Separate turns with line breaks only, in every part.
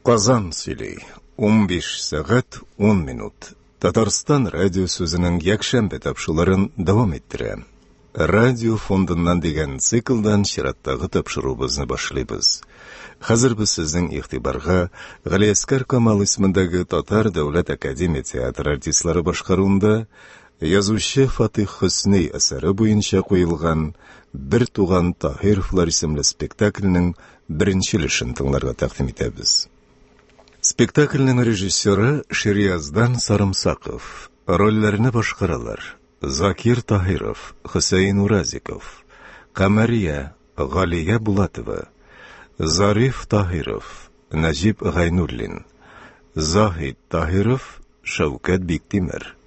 Қазан сөйлей. 15 сағат 10 минут. Татарстан радио сөзінің якшәмбе тапшыларын давам еттірі. Радио фондынан деген циклдан шираттағы тапшырубызны башлайбыз. Хәзер біз сіздің ихтибарға Галиаскар Камал исемендәге Татар Дәүләт Академия театр артистлары башкаруында язучы Фатих Хөсни әсәре буенча куелган «Бер туган Таһировлар» исемле спектакльнең беренчелешен тыңларга тәкъдим итәбез. Спектакльнең режиссеры Ширияздан Сарымсаков. Рольләрне башкаралар: Закир Таһиров, Хөсәйн Уразиков, Камария, Галия Булатова, Зариф Таһиров, Нәҗип Гайнуллин, Заһид Таһиров, Шәүкәт Биктимер,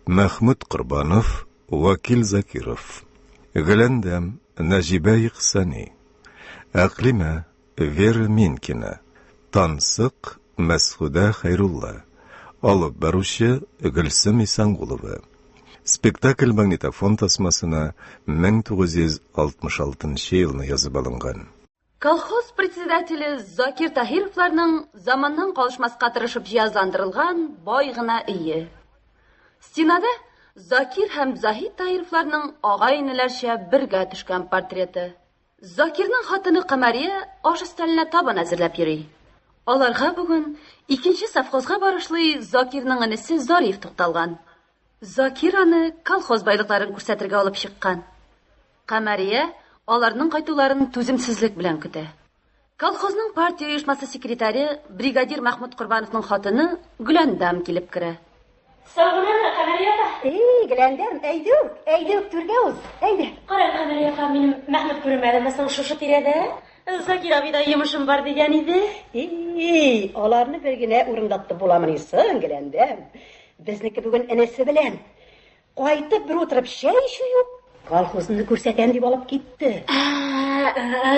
Мәхмүд Корбанов, Вакил Закиров, Гөләндәм, Нәҗибә Ихсани, Әклимә, Вера Минкина, Тансык, Мәсхүдә Хәйрулла, алып баручы Гөлсем Исангулова. Спектакль магнитофон тасмасына 1966 елны язып алынган.
Колхоз председателе Закир Таһировларның заманнан калышмаска тырышып җиязландырылган бай гына өе. Стенада Закир һәм Заһид Таһировларның агай-инеләрчә бергә төшкән портреты. Закирның хатыны Камария аш өстәленә табан әзерләп йөри. Аларга бүген икенче совхозга барышлый Закирның инесе Зариф тукталган. Закир аны колхоз байлыкларын күрсәтергә алып чыккан. Камария аларның кайтуларын түземсезлек белән көтә. Колхозның партия оешмасы секретаре бригадир Мәхмүд Корбановның хатыны Гөләндәм килеп керә.
Сагынамы, Камария апа?
Гөләндәм, әйдүк түргә уз. Әйдә.
Кара, Камария апа, минем Мәхмүд күрмәдемме шушы тирәдә? Закир абыйда йомышым бар дигән иде.
Аларны бер генә урындатты буламыни соң, Гөләндәм. Безнеке бүген энесе белән кайтып бер утырып шәй ичү, колхозны күрсәтәм дип алып китте.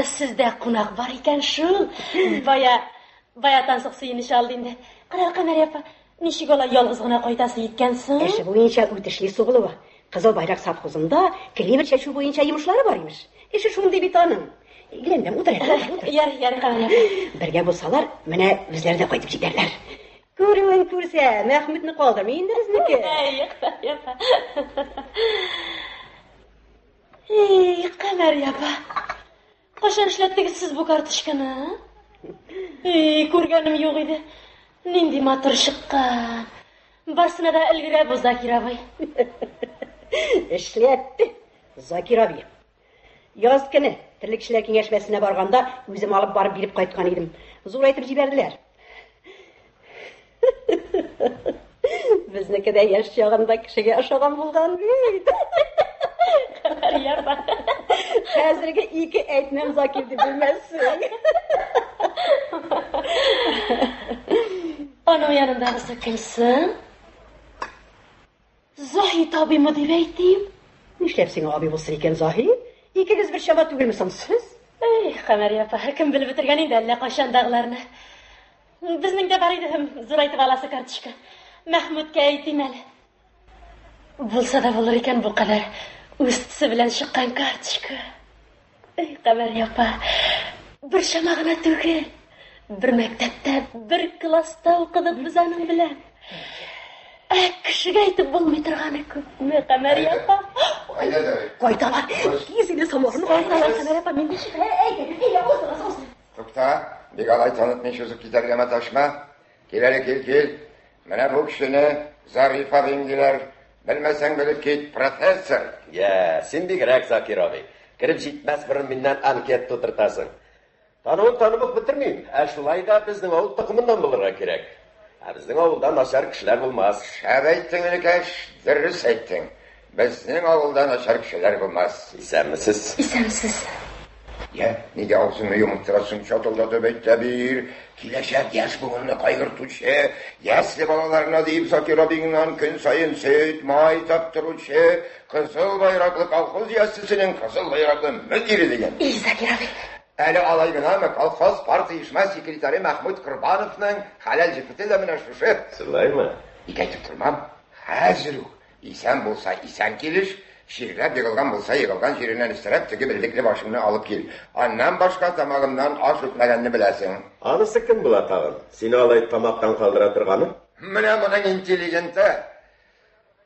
Сездә кунак бар икән шул. Бая тансык сөйнеш алды инде. Кара, Камария апа, ничек алай ялгыз гына кайтасы икәнсең?
Эше буенча үтешли сугылуы. Кызыл байрак совхозында клевер чәчү буенча йомышлары бар имеш. Эше шундый бит аның. Гөләндәм, утыр.
Ярый, Камария апа.
Бергә булсалар, менә безләр дә кайтып җитәрләр. Күрүен күрсә, Мәхмүдне калдырмы инде безнеке?
Камария апа. Камария апа. Кашан эшләттегез сез бу карточканы? Күргәнем юк иде. Нинди матур чыккан. Барсына да өлгерә бу Закир абый.
Эшләтте Закир абый. Яз көне терлек кешеләр киңәшмәсенә барганда үзем алып барып биреп кайткан идем. Зурайтып җибәрделәр. Безнеке дә яшь чагында кешегә ошаган булган бит.
Камария апа.
Хәзерге ике әйтмәм Закир дип белмәссең.
Аның янындагысы кемсең? Заһид абыймы дип әйтим.
Нишләп сиңа абый булсын икән Заһид? Икегез бер чама түгелме сез?
Камария апа, кем белеп бетергән инде әллә кашандагыларны. Безнең дә бар иде зурайтып аласы карточка. Мәхмүдкә әйтим әле. Булса да булыр икән бу кадәр үстесе белән чыккан карточка. Камария апа, бер чама гына түгел. Бер мәктәптә, бер класста укыдык без аның белән. Кешегә әйтеп булмый торганы күпме, Камария апа?
Кайталар. Кизине саморны кайталар, Камария апа, мин ничек? Әйдә, узыр.
Тукта, бик алай танытмый чузып китәргә маташма. Кил. Менә бу кешене Зариф абыйң диләр. Белмәсәң белеп кит, профессор.
Син бигрәк, Закир абый. Киреп җитмәс борын миннән анкет тутыртасың. Танып бетермим. Шулай да безнең авыл токымыннан булырга кирәк. Безнең авылда начар кешеләр булмас.
Шәп әйттең, Илкәш, дөрес әйттең. Безнең авылда начар кешеләр булмас.
Исәнмесез?
Исәнсез.
Нигә авызыңны йомып торасың, чатылдатып әйтә бир. Киләчәк яшь буынны кайгыртучы, ясле балаларына дип Закир абыйңнан көн сайын сөт, май таптыручы, кызыл байраклы колхоз яссысының кызыл байраклы мөдире дигән.
Закир абый.
Әле алай гынамы, колхоз партия оешма секретаре Мәхмүд Корбановның хәләл җефете дә менә шушы.
Шулаймы?
Ник әйтеп тормам? Хәзер үк исән булса исән килеш, Şirlep yıkılgan bulsa yıkılgan şirinden istirep tüki bildikli başını alıp gel. Annem başka tamağımdan aş ötmegenini bilesin.
Anısı kim bula tağın? Seni alayıp tamaktan kaldıra tırganı?
Mine bunun intelligenti.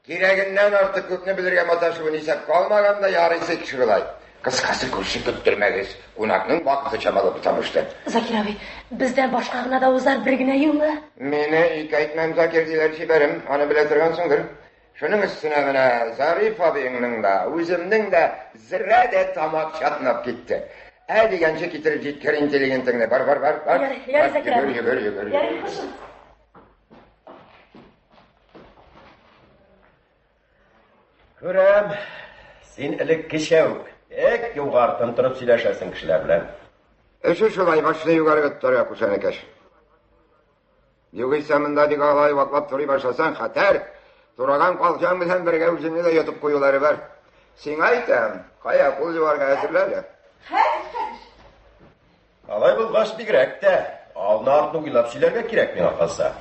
Gereginden artık kökünü bilirgen mataşıbın isep kalmaganda yarısı kişirilay. Kıskası kurşu küttürmegiz. Unakның vakti çamalı butamıştı.
Zakir abi, bizden başkağına da uzar bir güne yılmı?
Mene ilk aytmam Zakir diler şiberim. Anı bile tırgansındır. Şunun üstüne mine Zarif abinin de, özümün de zirrede tamak çatnap gitti. Degençe getirip jitker inteligentingine. Var.
Yarı Zakir abi.
Yürü.
Yarı hoşum.
Hürrem, sen ilik kişevk. Ek yuğartın tırıp sileşesin kişiler bilen.
Eşi şulay başını yukarı götürüyor kusenekeş. Yugıysa mında digalay vaklap turi başlasan hater. Duragan kalkan bilen birge üzümünü de yatıp koyuları var. Sen aytam, kaya kul civarga hazırlar.
Alay bulgaç bir gerek de, alnı artını uylap silerge kirek bina kalsa.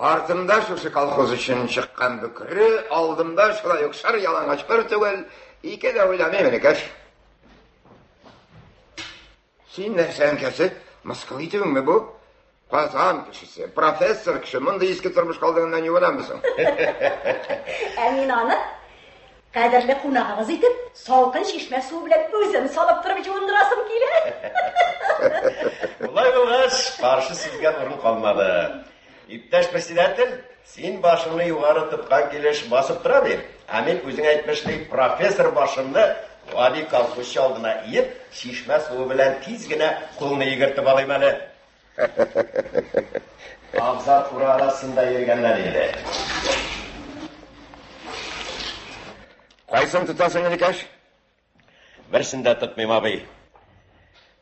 Артымда шушы колхоз үшін шыққан бүкірі, алдымда шулай ұқшар ялаңаш бір түгел, ике де ойламаймын екеш. Сен нәрсен кәсі, мысқыл етуің ме бұл? Қазан кішісі, профессор кіші, мұнда ескі тұрмыш қалдығынан юғынамысың?
Әмин аны, қадірлі қунағыңыз етіп, салқын шешме су білен өзім салып тұрып жуындырасым келе.
Olay bulgaç, karşı sizge durun kalmadı. İptaş председатель, sen başını yukarı tıpkan keleş basıp tura bir. Amin özün aytmışlık profesör başını vadi kalkışı aldına iyip, şişme suyu bilen tizgine kulunu yigirtip alaymalı. Avzar ura arasında yergenler ile.
Qaysın tutasın enikeş?
Birsinde tutmayayım abi.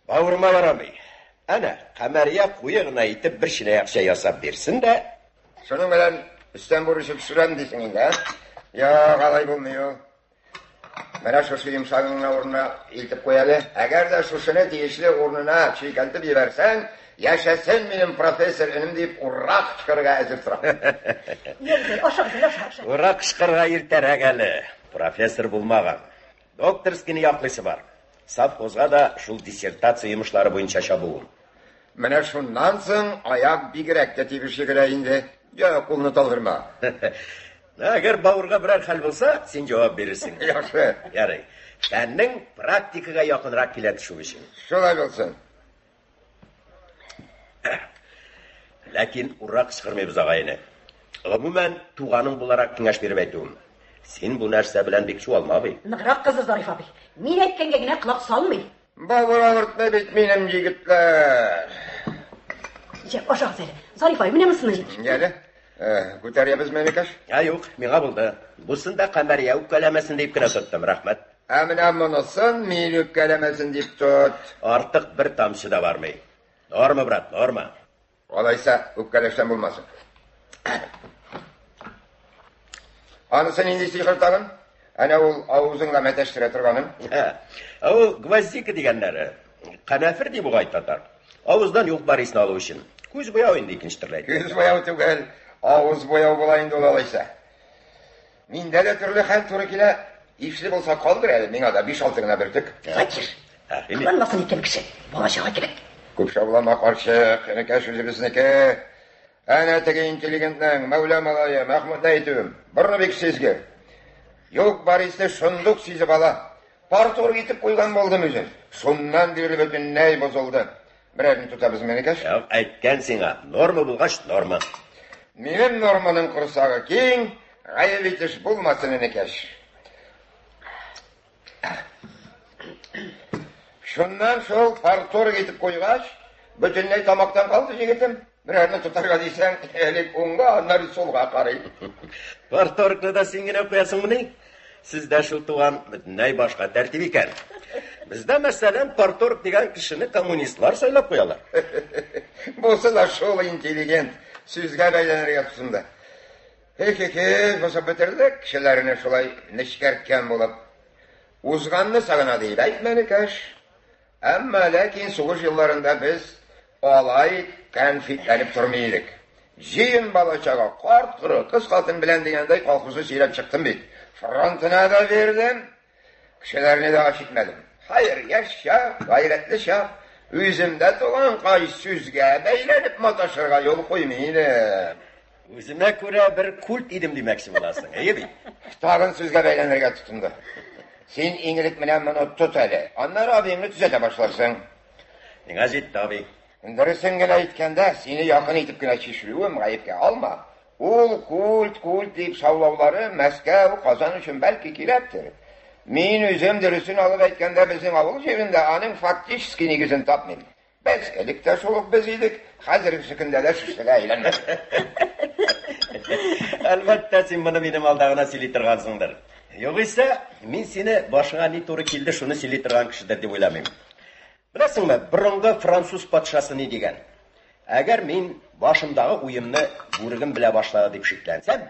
Bağırma var abi. Ana, kameriye kuyuğuna itip bir şine yakşa yasap versin de.
Şunun bilen üstten vuruşup sürem desin indi. Ya kalay bulmuyor. Mene şuşu yumşağına ornuna iltip koyalı. Eğer de şuşunu deyişli ornuna çiğkeltip yiversen, yaşasın benim profesör önüm deyip urrak çıkarıga ezir turam.
Aşağı.
Urrak çıkarıga irter egeli. Profesör bulmağın. Doktorskini yaklısı var. Savkozga da şul dissertasiya yumuşları boyunca şabuğum.
Mene şundan soň ayak bigirekte tibişi gireyindi. Ya kulunu talgırma.
Eğer bağırga birer hal bulsa, sen cevap verirsin.
Yaxşı.
Yarı, senin praktikaga yakınrak kileti şu işin.
Şolay bolsun.
Lakin urrak çıkarmayız ağayını. Umumen tuğanın bularak kınaş verip ettiğim. Sen bu narsa bilen bek şu alma abi.
Nıgırak kızı Zarif abi. Min etkenge gine kulak salmay.
Babur ağırtma bitmeynim yigitler.
Aşağı seni. Zarif abi, mine misin yigit?
Gel. Kutarıyabız menikaş.
Ya yok, mena buldu. Busunda kameriye ukkalemesin deyip kına tuttum, rahmet.
Amına monosun, min ökkelemesin deyip tut.
Artık bir tamşı da varmay. Norma brat, norma.
Olaysa ökkeleşten bulmasın. Anısın indi sihirtağın. Ana ol avuzunla meteştire turganın.
O gvazdiki degenleri. Kanafir deyip uğayt tatar. Avuzdan yok barisini alı için. Көз бояу енді екінші түрлі.
Көз бояу түгел, ауыз бояу болайын доlalıysa. Менде де түрлі хәл туры келе, ишли болса қалдыр әлі, мен ада 5-6 гына бір түк.
Закир. Кыланмасын екен кіші. Болашаға керек.
Көп шаулама қаршы, қынекеш өзімізнекі. Әне теге интеллигентнің, Мәулә малайы, Махмұд әйтуім, бұрны бек сезге. Yok barisте шұндық сезіп ала. Партор кетіп қойған болдым өзі. Шұннан бері бүтін нәй бозылды. Бірәдін тұтабыз менекеш?
Әйткен сеңа, норма бұлғаш, норма.
Менің норманың құрсағы кең, ғайып етіш болмасын енекеш. Шұннан шол партор кетіп қойғаш, бүтінлей тамақтан қалды жегетім. Бірәдін тұтарға дейсен, әлік оңға, аннары солға қарай.
Парторкны да сеңгіне қоясың мұны? Сізді шыл туған бүтінлей башқа тәртіп екен. Bizde mesela partorg деген kişini komünistler söylep koyarlar.
Bolsa da şol intelligent, süzge beylenir yapsında. Heki, bolsa bitirdik, kişilerine şolay neşkerken bulup. Uzganını sağına deyip aytmenikeş. Ama lakin soğuş yıllarında biz olay konfitlenip durmaydık. Jiyin balaçağa, kart kırı, kız katın bilen degende kolhusu sirep çıktım bit. Frontuna da verdim. Kişilerini de aşitmedim. Hayır, yaşa, gayretli şah. Üzümde doğan kay süzge, beylenip mataşırga yol koymayın.
Üzüme göre bir kult idim demekçi bulasın, iyi mi?
Tağın süzge beylenirge tutundu. Sen İngiliz bilen bunu tut hele. Anlar abini düzete başlarsın.
Ne ciddi abi?
Dürüsün gene itkende seni yakın itip gene şişiriyorum, gayipke alma. Ul kult deyip savlavları Moskva kazan için belki kireptir. Min üzüm dürüsün alıp etkende bizim avul yerinde anın faktiskini güzün tapmayın. Bezgelikte soluk beziydik, hazır sıkında da şişliğe eğlenme.
Elbette sen bunu benim aldağına silitirgansındır. Yoksa men seni başına ne doğru keldi şunu silitirgan kişidir deb oylamayım. Bilasыңбы, bұрынғы Fransuz патшасы ne degan? Agar men boshimdagi o'yimni bo'rigim bila boshladi deb shiklansam,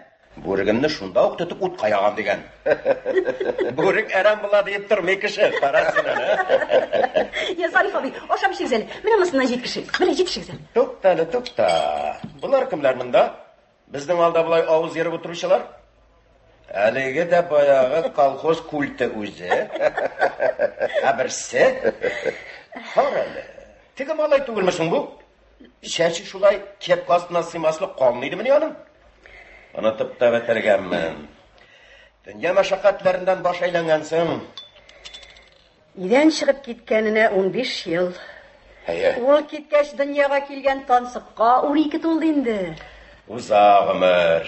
bo'rigimni shunda o'q tutib o't qo'yaman degan. Bo'rig aram bo'ladi deb turmay kishi, qarasana.
Ya Zarif abi, osham shigzali. Mana masalan yetkishing. Mana yetkishing.
To'xta. Bular kimlar bunda? Bizning olda bulay og'iz yerib o'tiruvchilar. Haligi de boyag'i kolxoz kulti o'zi. Abirsi. Qarali. Tega malay tug'ilmisin bu? Shachi shulay kepqasdan siymaslik qolmaydimi yonim? Ana tipda batarganman. Dunyo mashaqqatlaridan bosh aylangansan.
Uydan chiqib ketganina 15 yil. Ol ketgach dunyoga kelgan tansiqqa 12 to'ldi endi.
Uzoq umr.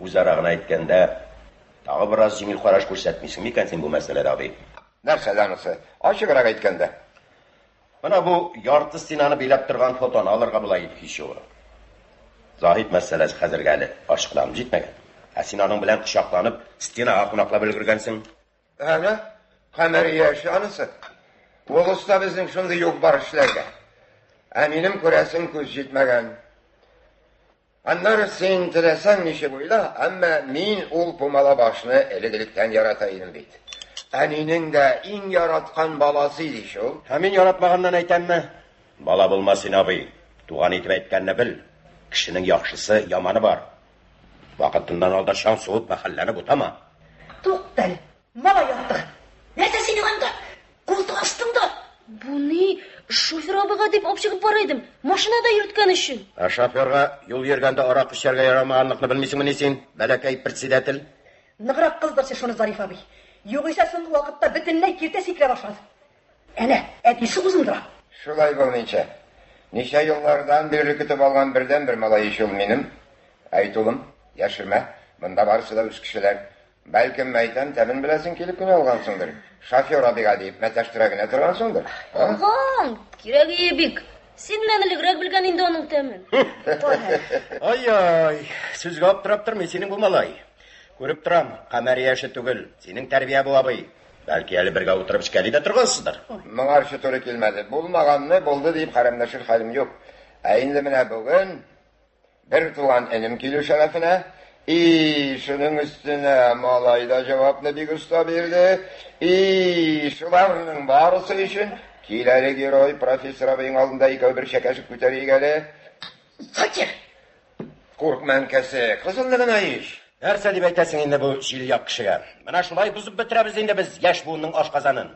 O'zarag'ini aytganda, tag'i biroz yengil qarash ko'rsatmaysan ekan sen bu masalada abi.
Narsalarnisi, ochiqroq aytganda.
Mana bu yorti stenani belab turgan fotoni olirga bo'lay hech yo'q. Zohid masalasi hozirga hali ochiqlanib yetmagan. Asinaning bilan quchoqlanib, stenaga qo'noqlab ulgurgansan.
Ana, qamariya shonisi. O'g'izda bizning shunday yo'q bor ishlarga. Aminim ko'rasin ko'z yetmagan. Anlar sen tilasan nişe bo'yla, amma men ul pumala boshni eligilikdan yarataydim deydi. Anining de eng yaratgan balası idi shu.
Men yaratmagandan aytanmi? Bola bo'lmasin abi. Tug'an etib aytganni bil. Kishining yaxshisi, yomoni bor. Vaqtindan oldin sham so't mahallani butama.
To'xtal. Mala yo'qdi. Nerede sening anda? Qo'ltiq ostida.
Bu ne? Şoför abiga deb olib chiqib boraydim. Mashinada yuritgan ishim.
Şoförga yo'l yerganda aroq ishlarga yaramaganlikni bilmaysizmi sen? Balakay председатель.
Nig'roq qizdirsa shuni Zarif abi. Yo'g'isa so'nggi vaqtda butunlay kirta sikra boshladi. Ana, aytisi o'zimdir.
Şulay bo'lmaycha. Necha yillardan beri kutib olgan birdan bir malay ish ol menim. Ayt o'g'lim, yashirma. Bunda barisi da 3 kishilar. Balkim maydan tamin bilasin kelib kun olgansındır. Şoför abiga deyip metashtiragina turgansındır.
Og'am, keragi bek. Sen meni ligraq bilgan endi onun tamin.
Ay, sizga olib turib turmay sening bu malay. Ko'rib turam, qamariya ishi tugul. Sening tarbiya bu abi. Balki hali birga o'tirib ichkalida turgansizdir.
Menga to'g'ri kelmadi. Bo'lmaganni bo'ldi deb qaramlashir halim yo'q. Endi mana bugun bir tugan inim kelish sharafine şunun üstüne malayda cevapını bir usta verdi. Şularının barısı için kileri giroy profesör abinin aldığında iki bir şekeşik küteriyi gele.
Zakir!
Korkman kesi, kızıldığına iş.
Нәрсе деп айтасың енді бұл жил-яқ кішіге? Мына шулай бұзып бітіреміз енді біз яш буынның ашқазанын.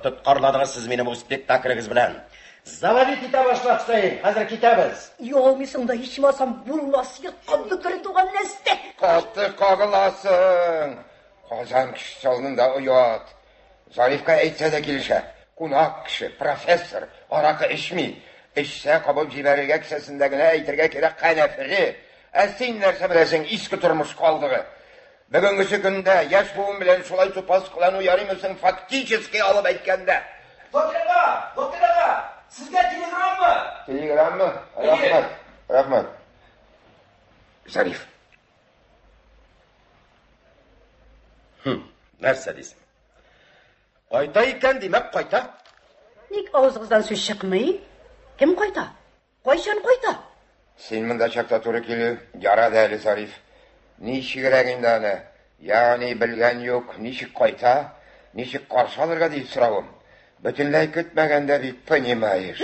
Тұтқарладыңыз сіз мені бұл спектакліңіз білән. Заводить ете башлақсайын, қазір кетеміз.
Yo'lmisың da hiç masam bulmasıya qandı bir tuğan nesте.
Katı qağılasın. Kazan kişi salınında uyat. Zarifka eйтсе de gelişe. Kunak kişi, profesör, arakı içmi. İçse kabul ciberirge kisesindegine eytirge kere kanefiri. Sen nerse bilesin iski turmuş kaldığı. Bugünküsü günde yaş buğun bilen şulay tupas kılan uyarımısın faktiçiski alıp etkende.
Doktor ağa, sizde telegram mı?
Telegram mı? Rahmet. Zarif.
Нәрсе дейсің? Qayta ekan demek qayta.
Ник ağzınızdan söz çıkmayı? Kim qayta? Qayşan qayta?
Sen mında çakta turu keli, yara değerli Zarif. Nişi gereğinde ne? Yani bilgen yok, nişi qayta, nişi karşı alırga deyip sıravım. Bütünlay kütmegende bir panimayır.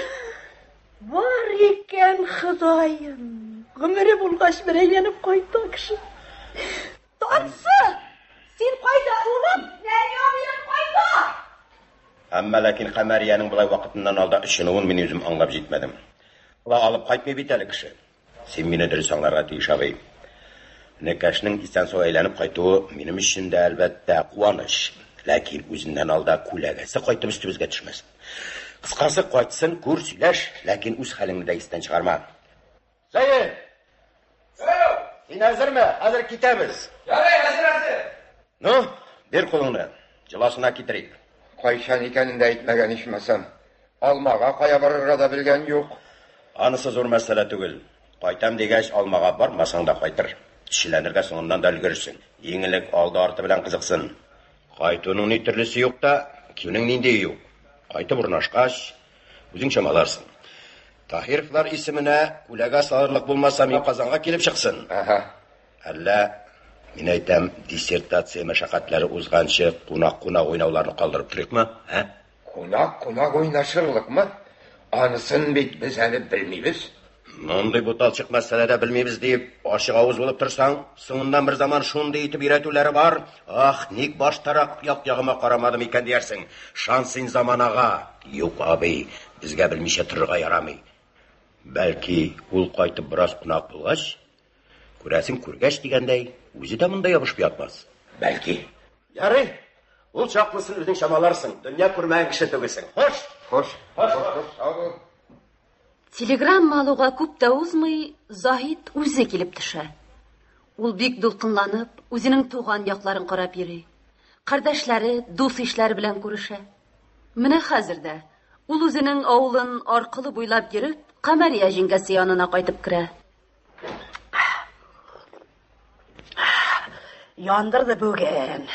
Var iken Xudayım. Gümürü bulgaç bir eğlenip qayta kişi. Tansı! Сен қайда, улым? Нәне абыйым қайда?
Әмма ләкин Қамәрияның бұлай вақытынан алда үшінуін мен өзім аңлап жетмедім. Бұла алып қайтмай бит әлі кіші. Сен мені дұрыс аңларға тиіш абый. Некәшнің исән сау әйләніп қайтуы менің үшін де әлбәттә қуаныш. Ләкин өзінен алда күләгәсі қайтып үстімізге түшмәсін. Қысқасы қайтсын, көр сөйләш, ләкин үз хәліңді де естен шығарма. Зайын! Сен әзір ме? Әзір кетеміз.
Ярай, әзір.
Ну, бер қолыңды. Жыласына кетірейік.
Қайшан екенін де айтмаған ишмасам. Алмаға қая барырға да білген жоқ.
Анысы зор мәселе түгіл. Қайтам дегеш алмаға бармасаң да қайтыр. Шіленірге соңынан да үлгірсің. Еңілік алды арты білен қызықсын. Қайтуының не түрлісі жоқ та, кеуінің нендей жоқ. Қайтып ұрнашқаш, өзің шамаларсың. Тахировлар исіміне күләға саларлық болмаса мен Қазанға келіп шықсын. Әлі, мен айтам, диссертация мәшақатлары ұзғаншы қунақ-қунақ ойнауларны қалдырып тұрек ма?
Қунақ ойнашырлық ма? Анысын бет біз әлі білмейбіз.
Мұндай бұталшық мәселеде білмейбіз deyip, ашық ауыз болып тұрсаң, соңынан бір заман шунды етіп үйретулері бар. Ник баш тарақ яқ-яғыма қарамадым екен дерсің. Шансың заманаға. Yok абей, бізге білмеше тұрға ярамай. Бәлки, ол қайтып біраз қунақ болғаш, көрәсің көргәш дегендей, өзі де мұндай абышып ятмас.
Бәлки.
Ярай, ол шақлысын өзің шамаларсың, дүния көрмәйін кіші төгесің. Хош.
Телеграмма алуға күп тә узмый, Заһид үзе килеп төшә. Ул бик дулкынланып, үзенең туган якларын карап йөри. Кардәшләре, дус-ишләре белән күрешә. Менә хәзер дә ул үзенең авылын аркылы буйлап йөреп, Камәрия җиңгәсе янына кайтып керә.
Яндырды бүген.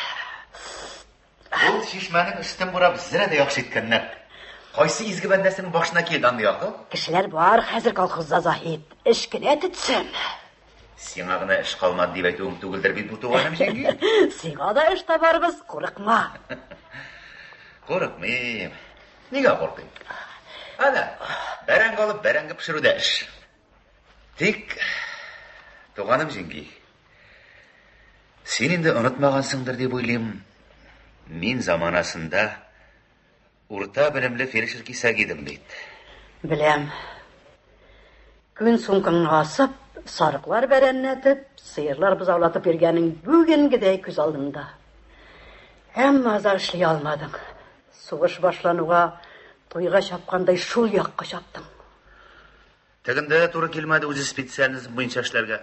Ул шишмәнең өстен бурап зирә дә яхшы иткәннәр. Кайсы изге бәндәсенең башына килде анда яқы?
Кешеләр бар хәзер колхозда, Заһид. Эш кенә тетсен.
Сиңа гына эш калмады дип әйтүем түгелдер бит бу туганым җиңги.
Сиңа да эш табарбыз, курыкма.
Курыкмыйм. Нигә куркыйм? Ана, бәрәңге алып бәрәңге пешерүдә эш. Тик туганым җиңги. Син инде онытмагансыңдыр дип уйлыйм. Мин заманасында урта белемле фельдшер кисәк идем бит.
Беләм. Күн сумкаңны асып, сарыклар бәрәннәтеп, сыерлар бызаулатып йөргәнең бүгенгедәй күз алдымда. Әмма азар эшли алмадың. Сугыш башлануга, туйга чапкандай шул якка чаптың.
Тегендә туры килмәде үзе специализм буенча эшләргә.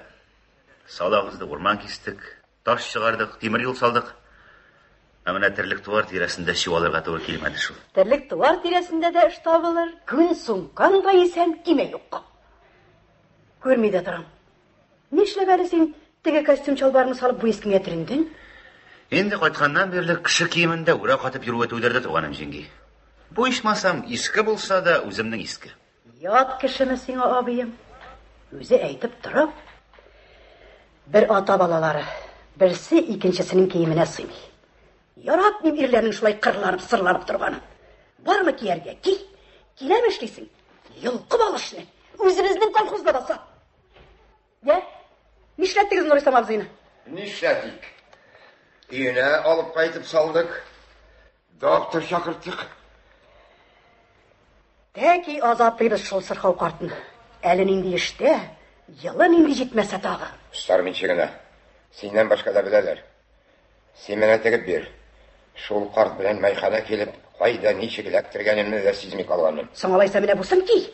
Салагызды урман кистек, таш чыгардык, тимер юл салдык. Әмінә терлік туар тирәсендә шивалырға туры килмәде шул.
Терлік туар тирәсендә дә эш табылыр. Күн сумкаң да исән киме юкка. Күрмәй дә торам. Нишләп әле син теге костюм чалбарны салып бу искеңә тирендең?
Инде кайтканнан бирле кеше киемендә үрә катып йөрүе түдәрдә туганым җиңги. Бу ичмасам иске булса да үземнең иске.
Ят кешеме сиңа абыем? Үзе әйтеп торып, бер ата балалары, берсе икенчесенең киеменә сыймый. Яратмыйм ирләрнең шулай кырланып, сырланып торганын. Бармы кияргә? Киләме эшлисең? Йылкып алышны. Үзебезнең колхозда баса. Я? Нишләттегез Нурисам абзыйны?
Нишләтик? Өенә алып кайтып салдык. Доктор чакырттык.
Тәки азаплыйбыз шул сырхау картны. Әле нинди эштә, йылы нинди җитмәсә тагы.
Штар минчегенә. Синнән башка да беләләр. Син менә тегеп бир. Шул карт белән майхана килеп, кайда ничек эләктергәнемне дә сизми калганым.
Соңалайса менә бусын ки.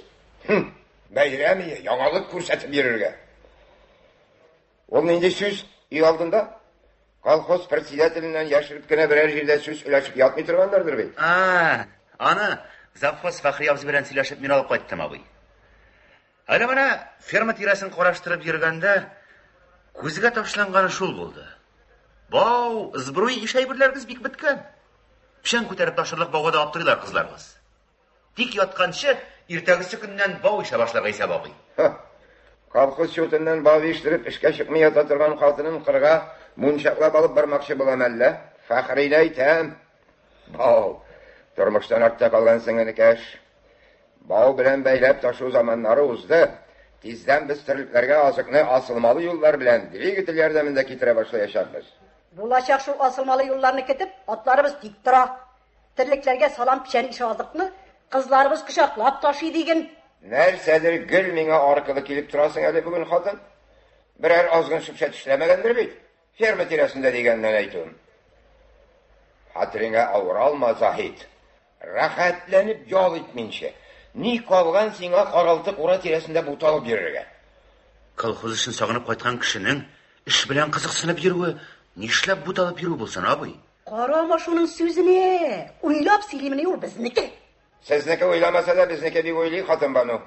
Бәйрәмие, яңалык күрсәтеп бирергә. Ул нинди сүз үй алдында? Колхоз председателеннән яшереп кенә берәр җирдә сүз өләшеп ятмый торгандырдыр бит.
Аны завхоз Фәхри абзый белән сөйләшеп мин алып кайттым абый. Әле менә ферма тирәсен караштырып йөргәндә күзгә ташланганы шул булды. Бау, збруй иш әйберләрегез бик беткән. Пишән күтәреп ташырлык бауга да аптырыйлар кызларыбыз. Тик ятканчы иртәгесе көннән бау ише башларга исәп абый.
Колхоз счетыннан бау иштереп эшкә чыкмый ята торган хатынын кырга мунчаклап алып бармакчы булам әллә? Фәхрине әйтәм. Бау, тормыштан артта калгансың инекәш. Бау белән бәйләп ташу заманнары узды. Тиздән без терлекләргә азыкны асылмалы юллар белән двигатель ярдәмендә китерә башлаячакбыз.
Булачак шул асылмалы юлларны кетеп, атларыбыз тик тора. Тирлекләргә салам печән ишазыкны кызларыбыз кочаклап ташый диген.
Нәрсәдер гел миңа аркылы килеп торасың әле бүген хатын? Берәр азгын шөпшә эшләмәгәндер бит. Ферма тирәсендә дигәннән әйтүм. Хәтереңә авыралма, Заһид. Рәхәтләнеп ял итминче. Ни калган сиңа каралтык ура тирәсендә буталып йөрергә?
Колхоз өчен сагынып кайткан кешенең эш белән кызыксынып йөрүе нишләп буталып йөрү булсын, абый?
Карама шуның сүзенә. Уйлап сөйлимени ул безнеке.
Сезнеке уйламаса да безнеке бик уйлый хатын Бану.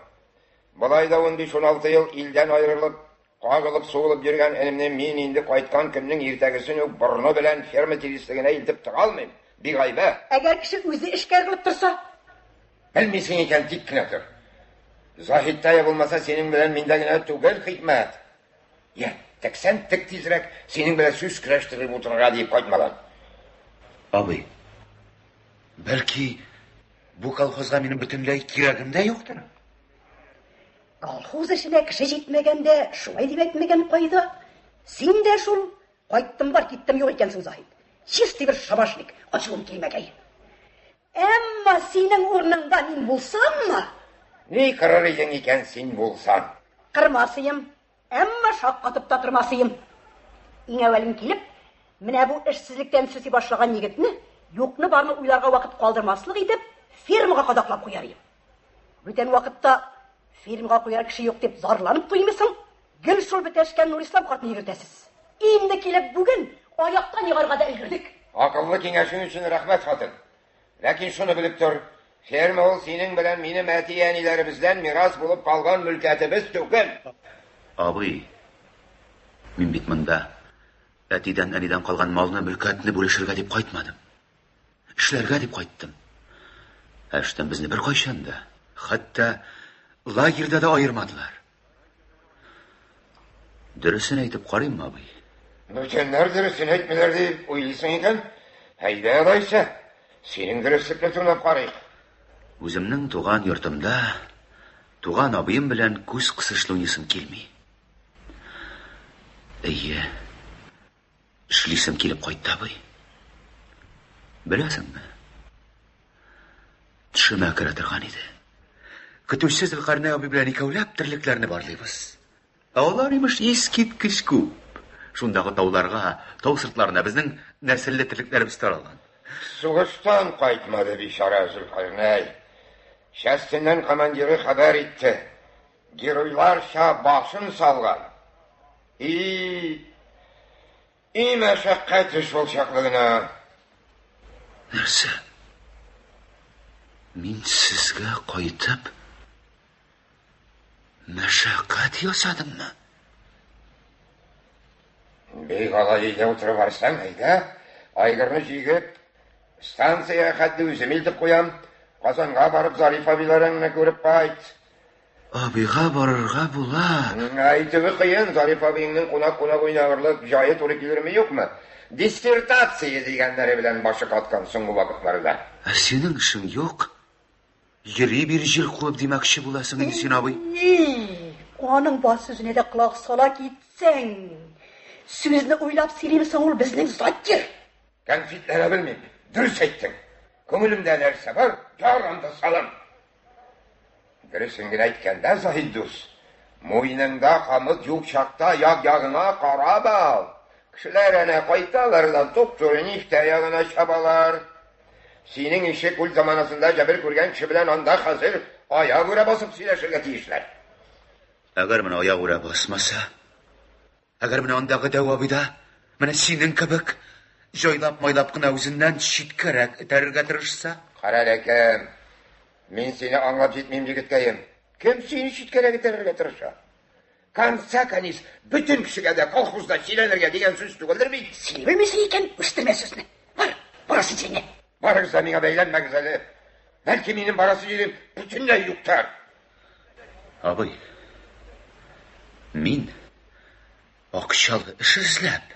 Болай да 15-16 ел илдән аерылып, кагылып суылып йөргән энемне мин инде кайткан көннең иртәгесен үк борыны белән ферма тирәсенә илтеп тора алмыйм. Бик гайбә.
Әгәр кеше үзе эшкә кылып торса,
Белмисең икән тик кенә тор. Заһидтә булмаса синең белән миндә генә түгел хикмәт. Я, тексән тик тизрәк синең белән сүз көрәштереп утырырга дип кайтмаган.
Абый, бәлки бу колхозга минем бөтенләй кирәгем дә юктыр.
колхоз эшенә кеше җитмәгәндә, шулай дип әйтмәгән кайда? Син дә шул кайттым бар, киттем юк икәнсең, Заһид. Чистый бер шабашник, ачуым килмәгәй. Әмма синең урыныңда мин булсаммы?
Ни кырыр идең икән син булсаң?
Кырмасыйм, әмма шаккатып та тормасыйм. Иң әвәлен килеп, менә бу эшсезлектән сүси башлаган егетне, юкны барны уйларга вакыт калдырмаслык итеп, фермага кадаклап куярым. Бүтән вакытта фермага куяр кеше юк дип зарланып туймысың? Гел шул бетәшкән Нурислам картны йөртәсез. Инде килеп бүген аяктан йыгарга да өлгердек.
Акыллы киңәшең өчен рәхмәт хатын. Ләкин шуны белеп тор, ферма ул синең белән минем әти-әниләребездән мирас булып калган мөлкәтебез түгел.
Абый, мин бит монда әтидән, әнидән калган малны, мөлкәтне бүлешергә дип кайтмадым. Эшләргә дип кайттым. Эштән безне бер кайчан да, хәтта лагерьдә дә аермадылар. Дөресен әйтеп карыйм, абый.
Бүтәннәр дөресен әйтмәләр дип уйлыйсың икән? Әйдә алайса, синең дөреслекне тыңлап карыйк.
Үземнең туган йортымда, туган абыем белән күз кысышлы уйнысым килми. Әйе, эшлисем килеп кайтты, абый. Беләсеңме? Төшемә керә торган иде. Көтүче Зөлкарнәй абый белән икәүләп терлекләрне барлыйбыз. Алар имеш искиткеч күп. Шундагы тауларга, тау сыртларына безнең нәселле терлекләребез таралган.
Сугыштан кайтмады бишара Зөлкарнәй. Частеннән командиры хәбәр итте. Геройларча башын салган. И мәшәккать эш ул чаклыгына.
Нәрсә? Мин сезгә кайтып мәшәккать ясадыммы?
Бик алай өйдә утырып барсаң, әйдә, айгырны җигеп, станция хәтле үзем илтеп куям. Казанга барып Зариф абыйларыңны күреп кайт.
Абыйга барырга була.
Әйтүе кыен, Зариф абыйның кунак-кунак уйнарлык җае туры килерме, юкмы? Диссертация дигәннәре белән башы каткан соңгы вакытларда.
Синең эшең юк. Йөри бир җир куып димәкче буласың инде син, абый.
Аның бар сүзенә дә колак сала китсәң. Сүзне уйлап сөйлимсең, ул безнең Закир.
Кәнфитләре белмим. Дөрес әйттең. Күңелемдә нәрсә бар, ярымда салам. Дөресен генә әйткәндә, Заһид дус, муйныңда камыт юк чакта як-ягына карап ал. Кешеләр әнә кайталар да туп-туры нефтә ягына чабалар. Синең ише күл заманасында җәбер күргән кеше белән анда хәзер аяк үрә басып сөйләшергә тиешләр.
Әгәр менә аяк үрә басмаса, әгәр менә андагы дәвабыда, менә синең кебек җайлап-майлап кына үзеннән читкәрәк этәрергә тырышса,
Караләкәм, мин сине аңлап җитмим, егеткәем. Кем сине читкәрәк этәрергә тырыша? Конца-конец, бүтән кешегә дә колхозда сөйләнергә дигән сүз түгелдер бит.
Син белмисең икән, үстермә сүзне. Барасы сине.
Барыгыз да миңа бәйләнмәгез әле. Бәлки минем барасы җирем бүтәнләй юктыр.
Абый, мин акчалы эш эзләп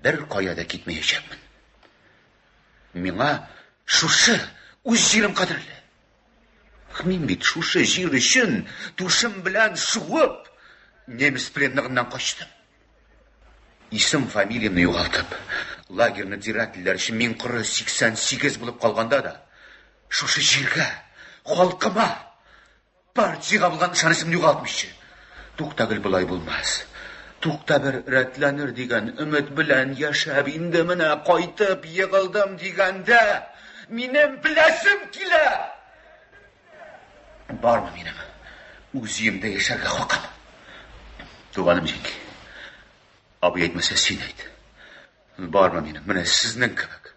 бер кая да китмәячәкмен. Миңа шушы үз җирем кадерле. Мин бит шушы җир өчен тушым белән шуып немец пленнигыннан качтым. исем фамилиямны югалтып, лагерь надзирательләр өчен мин коры 88 булып калганда да, шушы җиргә, халкыма, партиягә булган ышанычымны югалтмыйчы. Туктагыл булай булмас. Тукта бер рәтләнер дигән өмет белән яшәп инде менә кайтып егылдым дигәндә, минем беләсем килә. Бармы минем үз өемдә яшәргә хакым? Туганым җиңги. Абый әйтмәсә син әйт. Бармы минем менә сезнең кебек,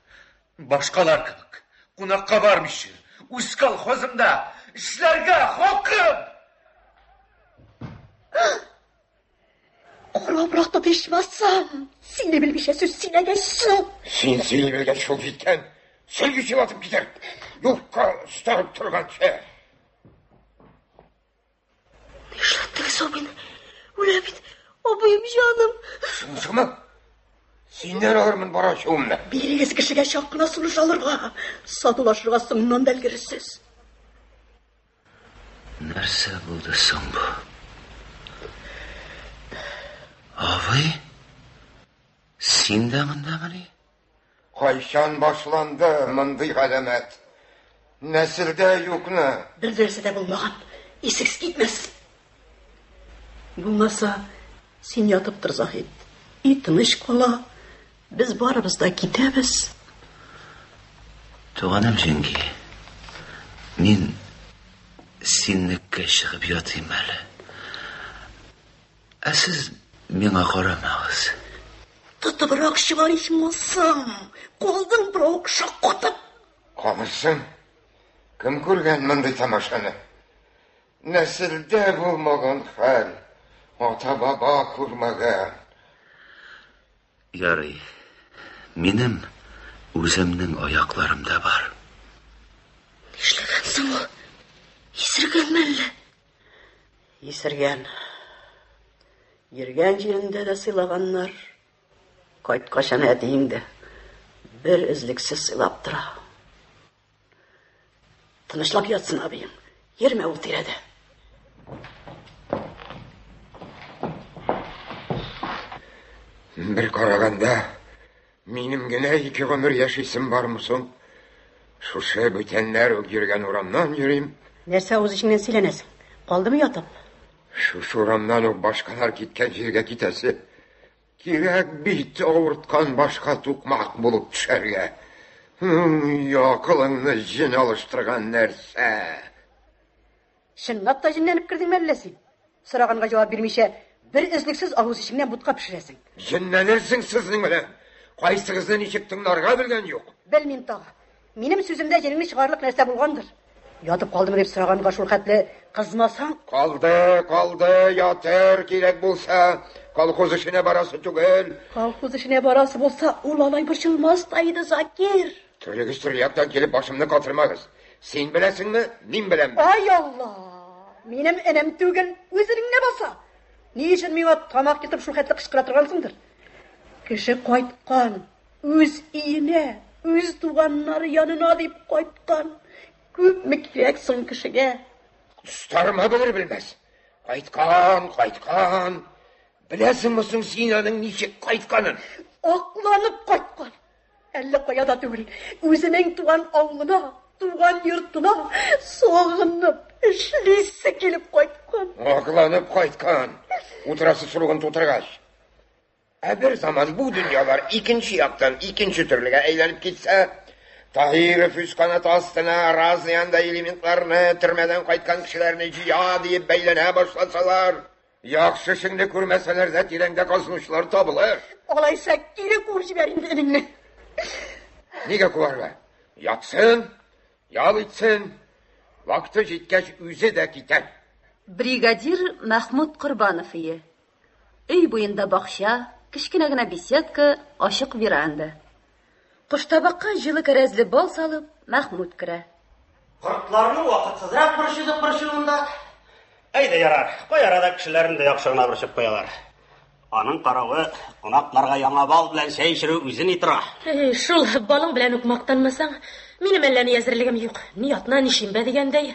башкалар кебек, кунакка бармыйчы, үз колхозымда эшләргә хакым.
Қорабырақ та бешмасам, сені білбеше сөз сенегесің.
Сен сені білген шол жеткен, сөлгі жылатып кетер. Юққа ұстарып тұрғанша.
Ne işlettiniz o beni? Ulan bit, abim canım.
Sınısı mı? Senden ağırmın bara şoğumda.
Biriniz kişiге şaqqına sunuş alırға, satılашырға сыңнан дәлгірісіз.
Нәрсә булды соң бу? Абый? Син дә мондамыни?
Кайчан башланды мындый галәмәт? Нәселдә юкны.
Білдірсе де болмаған, есіксіз кетмес. Булмаса, сен ятып тұр Захид. Тыныш қала, біз барыбызда кетеміз.
Туганым җиңги, мин синнеккә чыгып ятыйм әле. Ә сез миңа карамагыз.
Тотыбырақ шығарышмасың, қолдың бірауық шаққытып.
Қамысың, кім көрген мындай тамашаны? Нәселдә булмаган хәл, ата-баба күрмәгән.
Ярый, минем үземнең аякларымда бар.
Нишләгәнсең ул? Исергәнме әллә?
Исерген. Йөргән җирендә дә сыйлаганнар. Кайткачан әтиеңдә бер эзлексез сыйлап тора. Тынычлап ятсын абыем. Йөрмә ул тирәдә.
Бір қарағанда, минем генә 2 гомер яшисем бармы соң? Шушы бүтәннәр үк йөргән урамнан йөрим.
Нәрсә үз ишеңнән сөйләнәсең? Калдымы ятып?
Шушы урамнан үк башкалар киткән җиргә китәсе. Кирәк бит авырткан башка тукмак булып төшәргә. Якылыңны җен алыштырган нәрсә.
Чынлап та җенләнеп кирдеңме әллә син? Сораганга җавап бирмичә, бер эзлексез авыз ишеңнән бутка пешерәсең.
Җенләнерсең сезнең белән. Кайсыгызны ничек тыңларга белгән юк.
Белмим тагы. Минем сүземдә җенеңне чыгарлык нәрсә булгандыр. Ятып калдымы дип сораганга шул хәтле кызмасаң?
Калды, ятыр кирәк булса, колхоз эшенә барасы түгел.
Колхоз эшенә барасы булса, ул алай борчылмас та иде, Закир.
Төрегез яктан килеп башымны катырмагыз. Син беләсеңме? Мин беләм.
Ай Алла! Минем энем түгел, үзеңне баса. Ни өчен миңа тамак китеп шул хәтле кычкыра торгансыңдыр? Кеше кайткан, үз иенә, үз туганнары янына дип кайткан. Күпме кирәк соң кешегә?
Старма белер белмәс. Кайткан. Беләсеңме соң син аның ничек кайтканын?
Акланып кайткан. Әллә каяда түгел, үзенең туган авылына, туган йортына сагынып, эшлисе килеп кайткан.
Акланып кайткан. Утрасы суругын тутыргач. Ә бер заман бу дөньялар икенче яктан, икенче төрлегә әйләнеп китсә, Таһиров үз канаты астына разыянда элементларны, төрмәдән кайткан кешеләрне җыя дип бәйләнә башласалар, яхшы эшеңне күрмәсәләр дә тирәңдә казынучылар табылыр.
Алайса кире куып җибәр инде энеңне.
Нигә куарга? Ятсын, ял итсен, вакыты җиткәч үзе дә китәр.
Бригадир Мәхмүд Корбанов ие. Өй буенда бакча, кечкенә генә беседка, ачык веранда. Кыштабакка җылы кәрәзле бал салып, Мәхмүд керә.
Кортларны вакытсызрак борчылында. Әйдә ярар, кай арада кешеләрне дә яхшы гына борчып куялар. Аның каравы, кунакларга яңа бал белән чәй эчерү үзен итра.
Шул балың белән үк мактанмасаң, минем әллә ни әзерлегем юк. Ниятна нишимбә дигәндәй.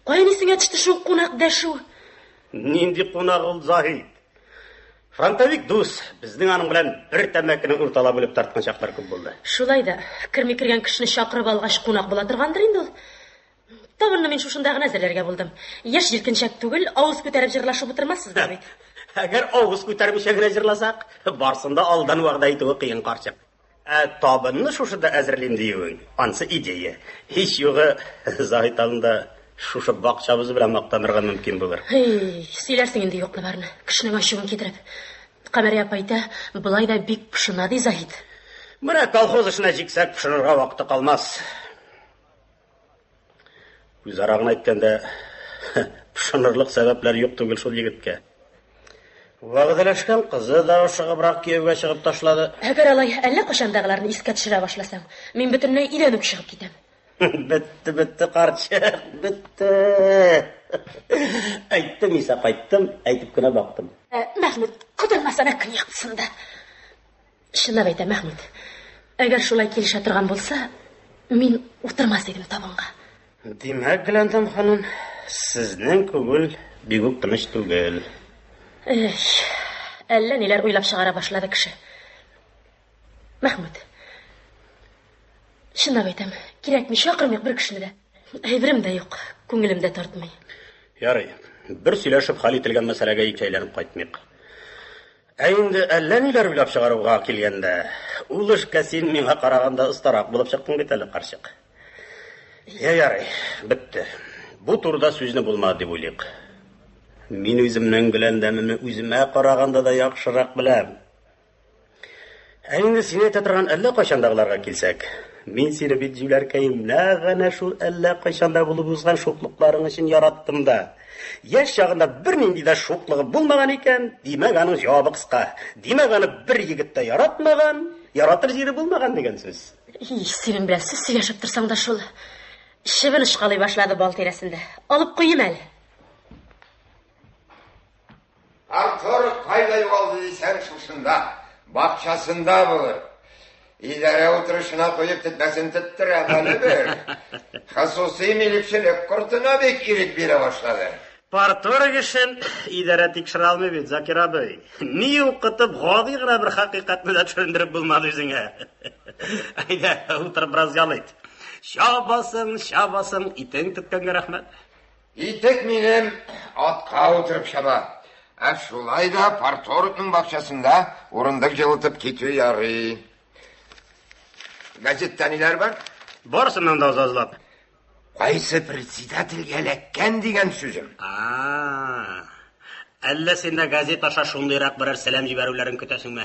Кайнысыңа төште шул кунак дәшү.
Нинди кунак ул Заһид? Фронтовик дус, безнең аның белән бер тәмәкене урталап бүлеп тарткан чаклар күп булды.
Шулай да, кирми кергән кешене чакырып алгач кунак була торгандыр инде ул. Табынны мин шушында гына әзерләргә булдым. Яшь җилкенчәк түгел, авыз күтәреп җырлашып утырмассыздар бит.
Әгәр авыз күтәрмичә генә җырласак, барсында алдан вәгъдә итүе кыен карчык. Табынны шушында әзерлим диюең, ансы идея. Һич югы Заһид алында шушы бакчабыз белән мактанырга мөмкин булыр.
Сөйләрсең инде юклы-барны, кешенең ачуын китереп. Камәрия апайта, булай да бик пышына ди Заһид.
Менә колхоз эшенә җиксәк, пышынырга вакыты калмас. Үз арагын әйткәндә, пышынырлык сәбәпләр юк түгел шул егеткә. Вәгъдәләшкән кызы да шыгыбрак кияүгә чыгып ташлады.
Әгәр алай әллә кашандагыларны искә төшерә башласаң, мин бөтенләй өйдән үк чыгып китәм.
Бетте карчык, бетте. Әйттем, Иса, кайттым, әйтеп кенә бактым.
Мәхмүд, котылмасана көн яктысында. Шунда әйтә Мәхмүд. Әгәр шулай килешә торган булса, мин утырмас идем табынга.
Димәк, Гөләндәм ханым, сезнең күңел бик үк тыныч түгел.
Әллә ниләр уйлап чыгара башлады кеше. Мәхмүд. Шунда әйтәм, кирәкми чакырмыйк бер кешене дә. Әйберем дә юк, күңелем дә тартмый.
Ярый, бер сөйләшеп хәл ителгән мәсьәләгә икәйләнеп кайтмыйк. Инде әллә ниләр уйлап чыгаруга килгәндә, ул эшкә син миңа караганда остарак булып чыктың бит әле, карчык. Ярый, бетте. Бу турыда сүзне булмады дип уйлыйк. Мин үземнең Гөләндәмне үземә караганда да яхшырак беләм. Инде сине әйтә торган әллә кайчандагыларга килсәк, мин сине бит җүләркәем, нәгъ шул әллә кайчанда булып узган шуклыкларың өчен яраттым да. Яшь чагында бер нинди дә шуклыгы булмаган икән, димәк аның җавабы кыска. Димәк аны бер егет тә яратмаган, яратыр җире булмаган дигән сүз.
Синең белән сүз сөйләшеп торсаң да шул. Шыбын ышкалый башлады бал тирәсендә. Алып куйым әле.
Артур кайда югалды дисәң шушында, бакчасында булыр. İdare oturuşuna koyup titmesini tittiren hali bir. Hasusi milikçilik kurtuna bek irik bire başladı.
Partorg işin idare tekşir almay bit, Zakir abi. Niye okutup gadi gına bir hakikatini de çöndürüp bulmadı yüzüne. Ayda oturup biraz yalayt. Şabasın, iten tutkanga rahmet.
İtek minim atka oturup şaba. Şulay da Partorg'un bakçasında orundak jılıtıp ketiyor yarı. Gazettaniler var?
Barısından da azazlap.
Qaysı председатель elekken diyen sözüm.
Әллә сендә газет аша шундыйрак берәр сәлам җибәрүләрен көтәсеңме?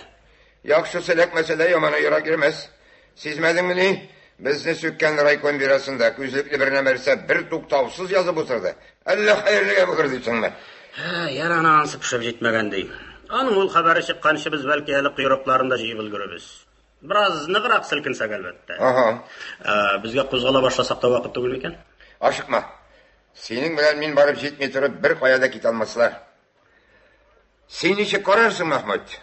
Яхшы сәләк мәсьәлә ямана яра кирмәс. Сизмәдеңме ни? Безне сөккән райком бирасында күзлекле бер нәмәрсә бер туктаусыз язып утырды. Әллә хәерлегә булыр дисеңме?
Ярана ансып пешеп җитмәгән ди. Аның ул хәбәре чыкканчы без бәлки әле койрыкларында җыеп өлгерәбез. Biraz nıgırak silkinsek elbette. Bizge kuzgala başlasak da vakit түгел микән?
Ашыкма. Senin bilen min barıp jetmey turib bir kayada kit almasılar. Sen işi kararsın Mahmut.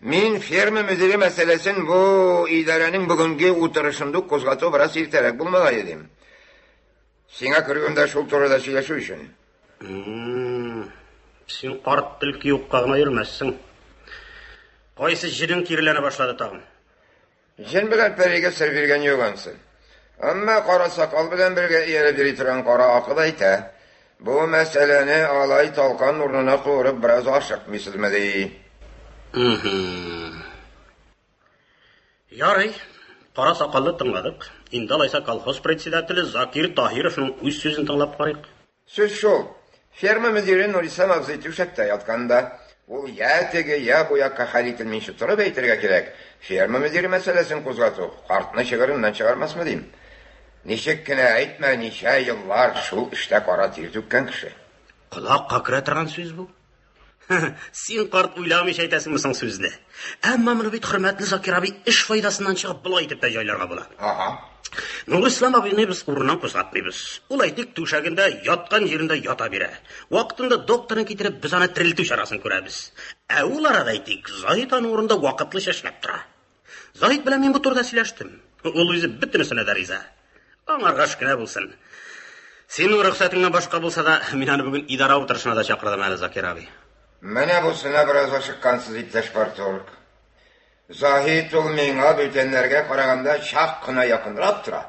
Min fermi müdiri meselesin bu idarenin bugünkü oturuşunda kozgatı biraz irterek bulmalı edim. Sina kırgında şul turada söyleşu için.
Sen kart tilki yuqqağına yürmezsin. Qaysı jirin kirlene başladı tağım.
Jin bilen perege sır vergen yok ansın. Ama kara sakal bilen birge yere biri turan kara akıl ayta. Bu meseleni alay talkan urnuna korup biraz aşık misilmedi.
Yarı, kara sakallı tınladık. İndalaysa kolxoz председателі Zakir Tahirov'un üz sözünü tınlap qarayıq.
Söz şol. Ferma müdiri Nurisam Avzeti uşakta yatkanda ol ya tege ya bu yakka halitilmin turib aytirga kerak. Ferma müdiri meselesini kozgatu. Qartını çıgarından çıgarmas mı diyeyim? Neşekkine aytma neşe yıllar şu işte kara ter tökkan kişi.
Kulak kakıra turgan söz bu. Sen qart uylamış aytasın mısın sözünü? Amma bunu bit hürmetli Zakir abi iş faydasından çıkıp bulay etip de jaylarga bular. Nur İslam abini biz urundan kozgatmayız. Ulay dik tuşagında yatkan yerinde yata bire. Vaqtında doktorun getirip biz ana tiriltü şarasını körəbiz. Ul arada aytik, Zahid anın uğrunda vaqıtlı şaşınap tura. Zahid bilen men bu turda siləştim. Ol özü bütünüsüne de riza. Anarga şüküne bulsun. Senin ruhsatından başka bulsa da men anı bugün idara oturuşuna da çakırdım әлі Zakir abi.
Менә бусына бераз ашыккансыз иптәш парторг. Заһит ул миңа бүтәннәргә караганда чак кына якынрак тора.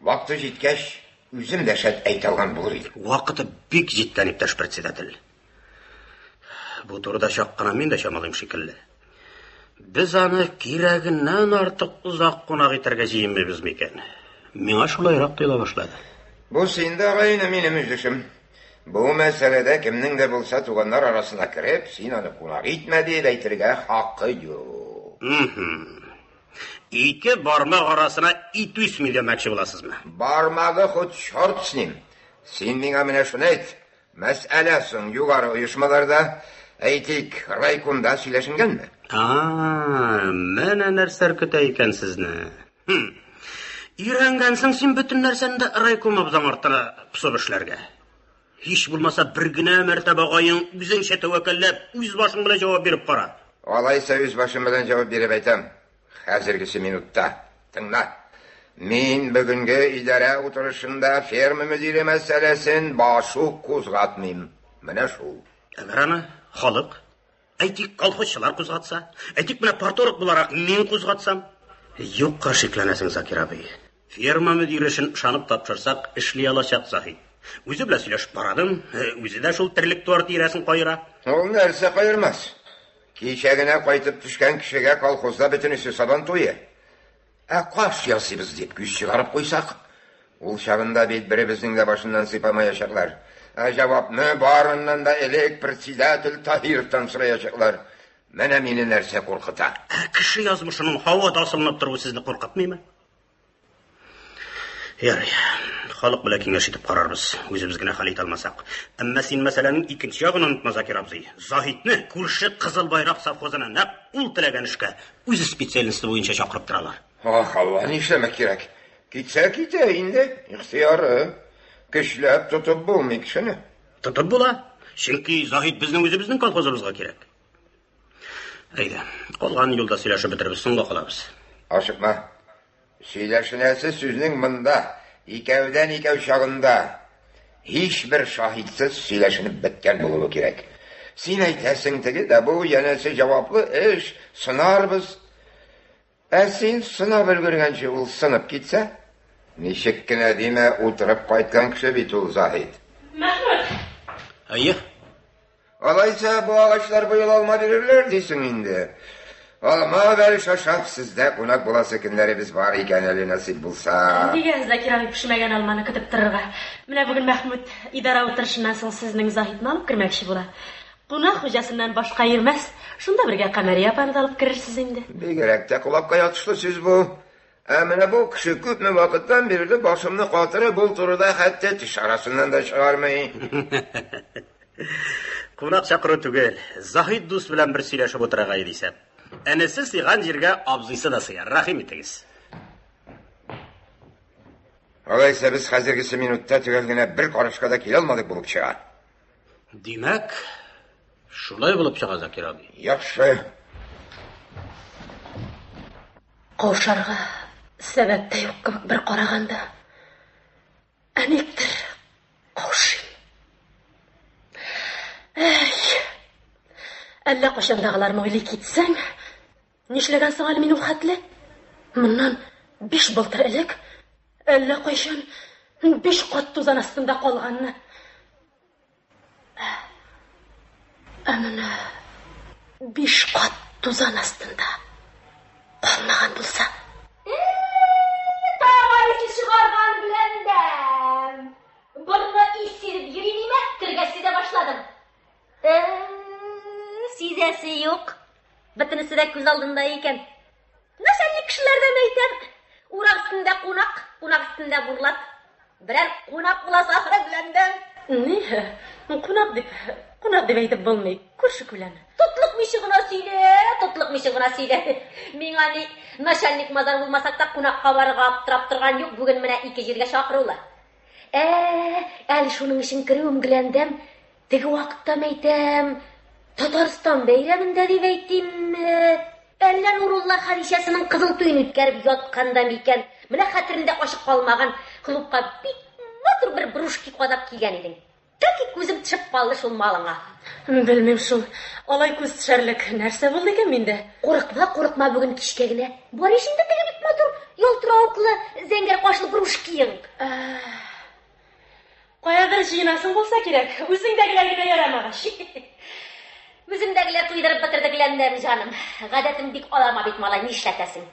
Вакыты җиткәч, үзем дә шәт әйтә алган булыр идем.
Вакыты бик җиткән, иптәш председатель. Бу турыда чак кына мин дә чамалыйм шикелле. Без аны кирәгеннән артык узак кунак итәргә җыенмыйбыз микән? Миңа шулайрак тоела башлады.
Бу синде агайны минем үзешем. Бу мәсьәләдә кемнең дә булса туганнар арасына кереп, син аны кунак итмә дип әйтергә хакы юк.
Ике бармак арасына ит үсми демәкче буласызмы?
Бармагы хут шорт с ним. Син миңа менә шуны әйт. Мәсьәлә соң югары оешмаларда, әйтик, райкомда сөйләшенгәнме?
Менә нәрсә көтә икән сезне. Өйрәнгәнсең син бөтен нәрсәне райком абзаң артына пысып эшләргә. Һич булмаса бер генә мәртәбә агайың үзеңчә тәвәккәлләп, үз башың белән җавап биреп кара.
Алайса үз башым белән җавап биреп әйтәм. Хәзергесе минутта. Тыңла. Мин бүгенге идарә утырышында ферма мөдире мәсьәләсен башу кузгатмыйм. Менә шул.
Әгәр аны халык, әйтик, колхозчылар кузгатса, әйтик, менә парторг буларак мин кузгатсам, юкка шикләнәсең, Закир абый. Ферма мөдирен ышанып тапшырсак, эшли алачак Заһит. Үзе белән сөйләшеп барадым, үзе дә шул терлек туар тирәсен кайыра.
Ул нәрсә кайырмас? Кичә генә кайтып төшкән кешегә колхозда бөтенесе сабан туе. Каш ясыйбыз дип күз чыгарып куйсак, ул чагында бит беребезнең дә башыннан сыйпамаячаклар. Җавапны барыннан да элек председатель Таһировтан сораячаклар. Менә мине нәрсә куркыта?
Кеше язмышының һавада асылынып торуы сезне куркытмыймы? Ярый. Халык белән киңәш итеп карарбыз, үзебез генә хәл итә алмасак. Әмма син мәсьәләнең икенче ягын онытма, Закир абзый. Заһитне күрше Кызыл байрак совхозына нәкъ ул теләгән эшкә үзе специалисты буенча чакырып торалар.
Алла, нишләмәк кирәк? Китсә китә инде, ихтыяры. Көчләп тотып булмый кешене.
Тотып була, чөнки Заһит безнең үзебезнең колхозыбызга кирәк. Әйдә, калган юлда сөйләшеп бетербез, соңга калабыз.
Ашыкма. Сөйләшенәсе сүзнең монда, икәүдән икәү чагында, һичбер шаһитсыз сөйләшенеп беткән булуы кирәк. Син әйтәсең теге дә бу янәсе җаваплы эш, сынарбыз. Син сынап өлгергәнче ул сынып китсә, ничек кенә димә утырып кайткан кеше бит ул Заһит.
Мәхмүд.
Әйе.
Алайса бу агачлар быел алма бирерләр дисең инде. Алма бәлеш ашап сездә кунак буласы көннәребез бар икән әле насип булса.
Дигән Закир абый пешмәгән алманы көтеп торырга. Менә бүген Мәхмүд идара утырышыннан соң сезнең Заһитны алып кермәкче була. Кунак хуҗасыннан башка йөрмәс, шунда бергә Камәрия апаны алып керерсез инде.
Бигрәк тә кулакка ятышлы сүз бу. Менә бу кеше күпме вакыттан бирле башымны катырып бул турыда хәтта теш арасыннан да чыгармый.
Кунак чакыру түгел, Заһит дус белән бер сөйләшеп утырырга дисәм. Әнесе сыйган җиргә абзыйсы да сыяр. Рәхим итегез.
Алайса без хәзергесе минутта төгәл генә бер карашка да килә алмадык булып чыга.
Димәк, шулай булып чыга, Закир абый.
Яхшы.
Каушарга сәбәп тә юк кебек бер караганда. Әниктер каушый. Әллә кашандагыларны уйлый китсәң, нишләгән соң әле мин ул хәтле? Моннан 5 былтыр элек, әллә кайчан 5 кат тузан астында калганны. Менә 5 кат тузан астында калмаган булса.
Тагын чыгарган белән дә. Бұрны исереп йөридеме? Кергәсе дә башладым. Сизәсе юк. Бөтенесе дә күз алдында икән. Начальник кешеләрдән әйтәм. Урак өстендә кунак, кунак өстендә бурлат. Берәр кунак буласы ахыры белән дә.
Ни? Кунак дип әйтеп булмый. Күрше күләме.
Тотлык миши гына сөйлә. Миңа ни начальник мазар булмасак та кунакка барырга аптырап торган юк. Бүген менә 2 җиргә чакырулар. Әле шуның өчен керүем геләндәм. Теге вакытта әйтәм, Татарстан бәйрәмендә дип әйтим. Әллә Нурулла Хәдичәсенең кызыл туен үткәреп ятканда микән? Менә хәтерендә ачык калмаган клубка бик матур бер брушки казап килгән идең. Тәки күзім тішіп қалды шул малыңа.
Білмем шул. Алай күз тішерлік нәрсе болды екен менде.
Қорықма бүгін кешке генә. Бар ешіңді тігі бик матур, ялтырауықлы, зәңгер қашылы брушкиң.
Қоядыр жиынасың болса керек, өзіңдегілерге ярамағаш.
Өзімдегілер туйдырып бітірді Глендем жаным. Ғадетім бик алама бит малай, нишләтәсің.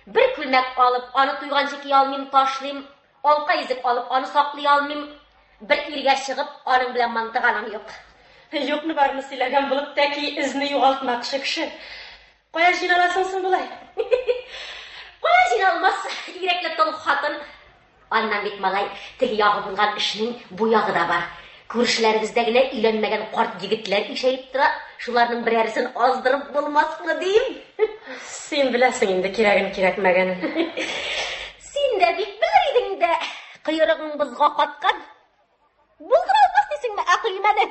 Bir күлмәк алып, аны туйганчы кий алмыйм, ташлыйм. Алқа изек алып, аны саклый алмыйм. Bir иргә чыгып, аның белән мантыганым юк.
Юкны барны сөйләгән булып, тәки изне югалтмакчы кеше. Кая җыйналасың соң булай?
Кая җыйналмас, ирәкле тол хатын. Аннан бит малай, теге ягы булган эшнең бу ягы да бар. Күршеләребездә генә өйләнмәгән карт егетләр ишәеп тора. Шуларның берәрсен аздырып булмаслы дим.
Син беләсең инде кирәген-кирәкмәгәнен.
Син дә бик белер идең дә, кыйрыгың бызга каткан. Булдыра алмас дисеңме акылмәне?